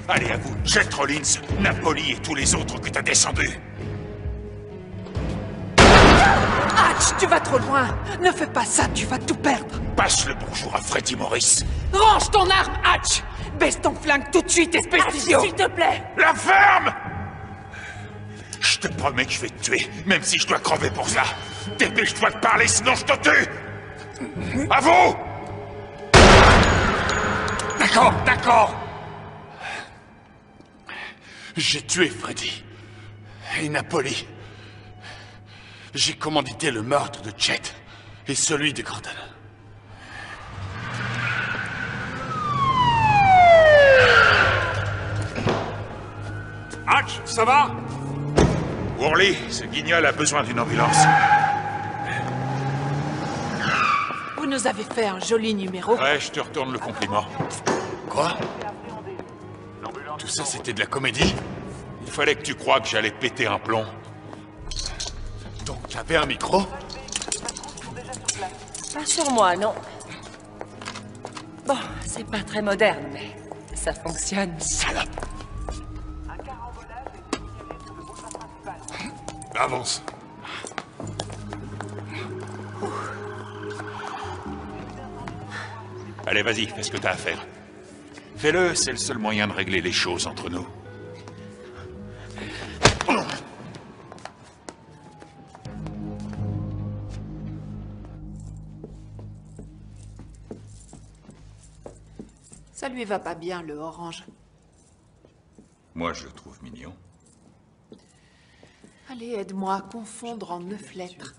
S12: Allez, à vous, Chet Rollins, Napoli et tous les autres que t'as descendus.
S7: Hatch, tu vas trop loin. Ne fais pas ça, tu vas tout perdre.
S12: Passe le bonjour à Freddy Morris.
S7: Range ton arme, Hatch. Baisse ton flingue tout de suite, espèce d'idiot.
S10: S'il te plaît.
S12: La ferme! Je te promets que je vais te tuer, même si je dois crever pour ça. Dépêche-toi de parler, sinon je te tue! À vous!
S13: D'accord, d'accord. J'ai tué Freddy. Et Napoli. J'ai commandité le meurtre de Chet et celui de Gordon.
S12: Hatch, ça va? Worley, ce guignol a besoin d'une ambulance.
S7: Vous nous avez fait un joli numéro.
S12: Ouais, je te retourne le compliment.
S13: Quoi? Tout ça, c'était de la comédie?
S12: Il fallait que tu crois que j'allais péter un plomb.
S13: Donc, t'avais un micro?
S10: Pas sur moi, non. Bon, c'est pas très moderne, mais ça fonctionne.
S13: Salope! Avance.
S12: Allez, vas-y, fais ce que t'as à faire. Fais-le, c'est le seul moyen de régler les choses entre nous.
S7: Ça lui va pas bien, le orange.
S12: Moi, je le trouve mignon.
S7: Allez, aide-moi à confondre en 9 lettres.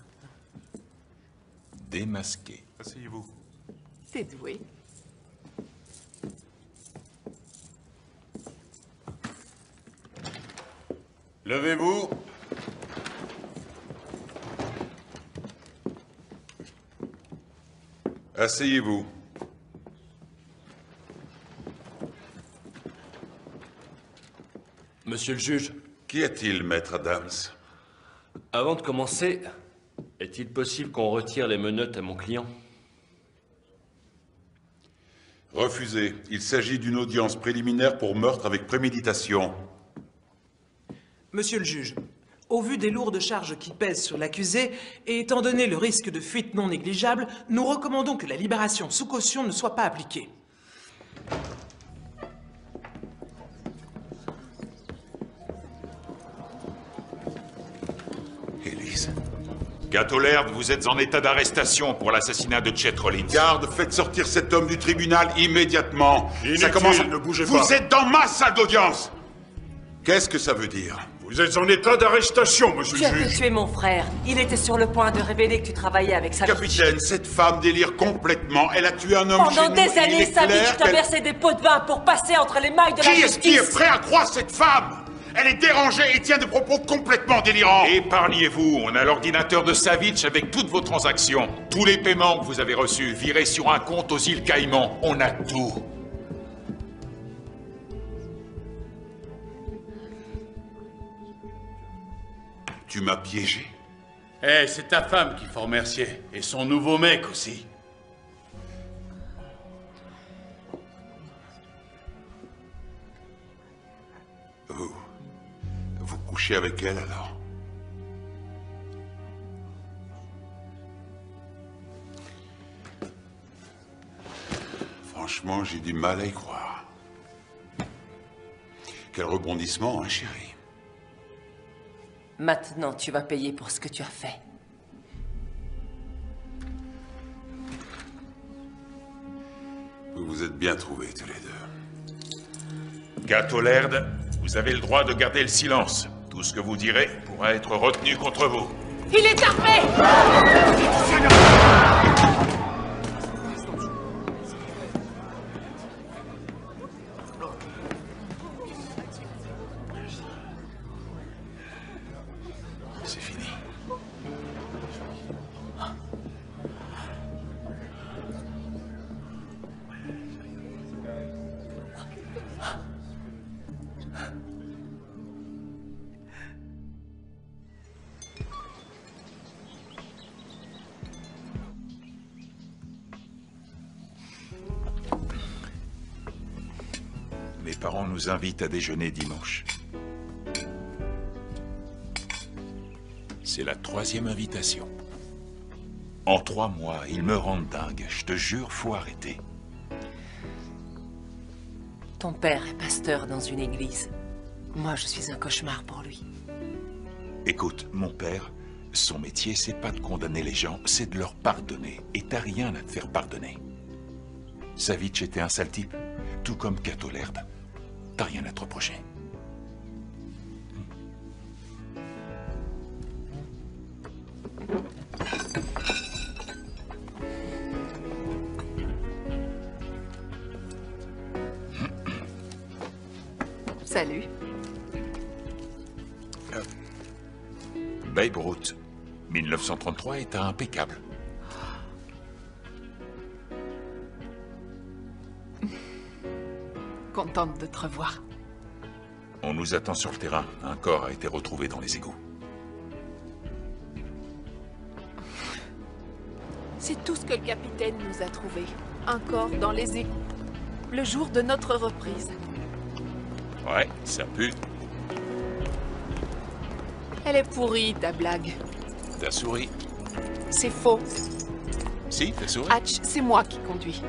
S12: Démasqué.
S9: Asseyez-vous.
S7: T'es doué.
S6: Levez-vous. Asseyez-vous.
S5: Monsieur le juge.
S6: Qu'y a-t-il, maître Adams?
S5: Avant de commencer, est-il possible qu'on retire les menottes à mon client?
S6: Refusé. Il s'agit d'une audience préliminaire pour meurtre avec préméditation.
S4: Monsieur le juge, au vu des lourdes charges qui pèsent sur l'accusé, et étant donné le risque de fuite non négligeable, nous recommandons que la libération sous caution ne soit pas appliquée.
S12: Élise. Gatolerd, vous êtes en état d'arrestation pour l'assassinat de Chet Rollins.
S6: Garde, faites sortir cet homme du tribunal immédiatement.
S8: Inutile,
S6: Ça commence.
S8: ne bougez pas.
S6: Vous êtes dans ma salle d'audience. Qu'est-ce que ça veut dire?
S8: Vous êtes en état d'arrestation, monsieur
S10: Tu
S8: le
S10: as fait
S8: juge.
S10: tuer mon frère. Il était sur le point de révéler que tu travaillais avec Savitch.
S6: Capitaine, cette femme délire complètement. Elle a tué un homme chez
S10: Pendant
S6: nous.
S10: des
S6: Il
S10: années,
S6: est clair
S10: Savitch t'a
S6: qu'elle-
S10: versé des pots de vin pour passer entre les mailles de la
S6: Qui est-ce qui est
S10: justice.
S6: prêt à croire cette femme? Elle est dérangée et tient des propos complètement délirants.
S12: Épargnez-vous, on a l'ordinateur de Savitch avec toutes vos transactions. Tous les paiements que vous avez reçus virés sur un compte aux îles Caïmans. On a tout.
S6: Tu m'as piégé.
S13: Eh, c'est ta femme qu'il faut remercier. Et son nouveau mec aussi.
S6: Vous couchez avec elle alors? Franchement, j'ai du mal à y croire. Quel rebondissement, hein, chérie?
S10: Maintenant, tu vas payer pour ce que tu as fait.
S6: Vous vous êtes bien trouvés tous les deux.
S12: Gatolerd, vous avez le droit de garder le silence. Tout ce que vous direz pourra être retenu contre vous.
S7: Il est armé!
S12: C'est fini.
S2: parents nous invitent à déjeuner dimanche.
S12: C'est la 3e invitation.
S2: En 3 mois, ils me rendent dingue. Je te jure, faut arrêter.
S10: Ton père est pasteur dans une église. Moi, je suis un cauchemar pour lui.
S2: Écoute, mon père, son métier, c'est pas de condamner les gens, c'est de leur pardonner. Et t'as rien à te faire pardonner. Savitch était un sale type, tout comme Cato Laird. T'as rien à te reprocher.
S7: Salut.
S2: Babe Ruth, 1933 est impeccable.
S7: Contente de te revoir.
S2: On nous attend sur le terrain. Un corps a été retrouvé dans les égouts.
S7: C'est tout ce que le capitaine nous a trouvé. Un corps dans les égouts. Le jour de notre reprise.
S2: Ouais, ça pue.
S7: Elle est pourrie, ta blague.
S2: T'as souri.
S7: C'est faux.
S2: Si, t'as souri.
S7: Hatch, c'est moi qui conduis.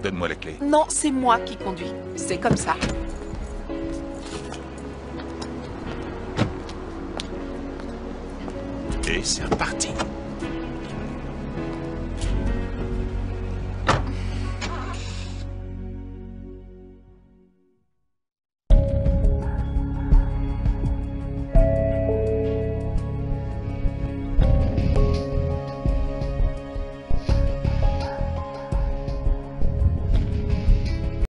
S2: Donne-moi la clé.
S7: Non, c'est moi qui conduis. C'est comme ça.
S2: Et c'est reparti.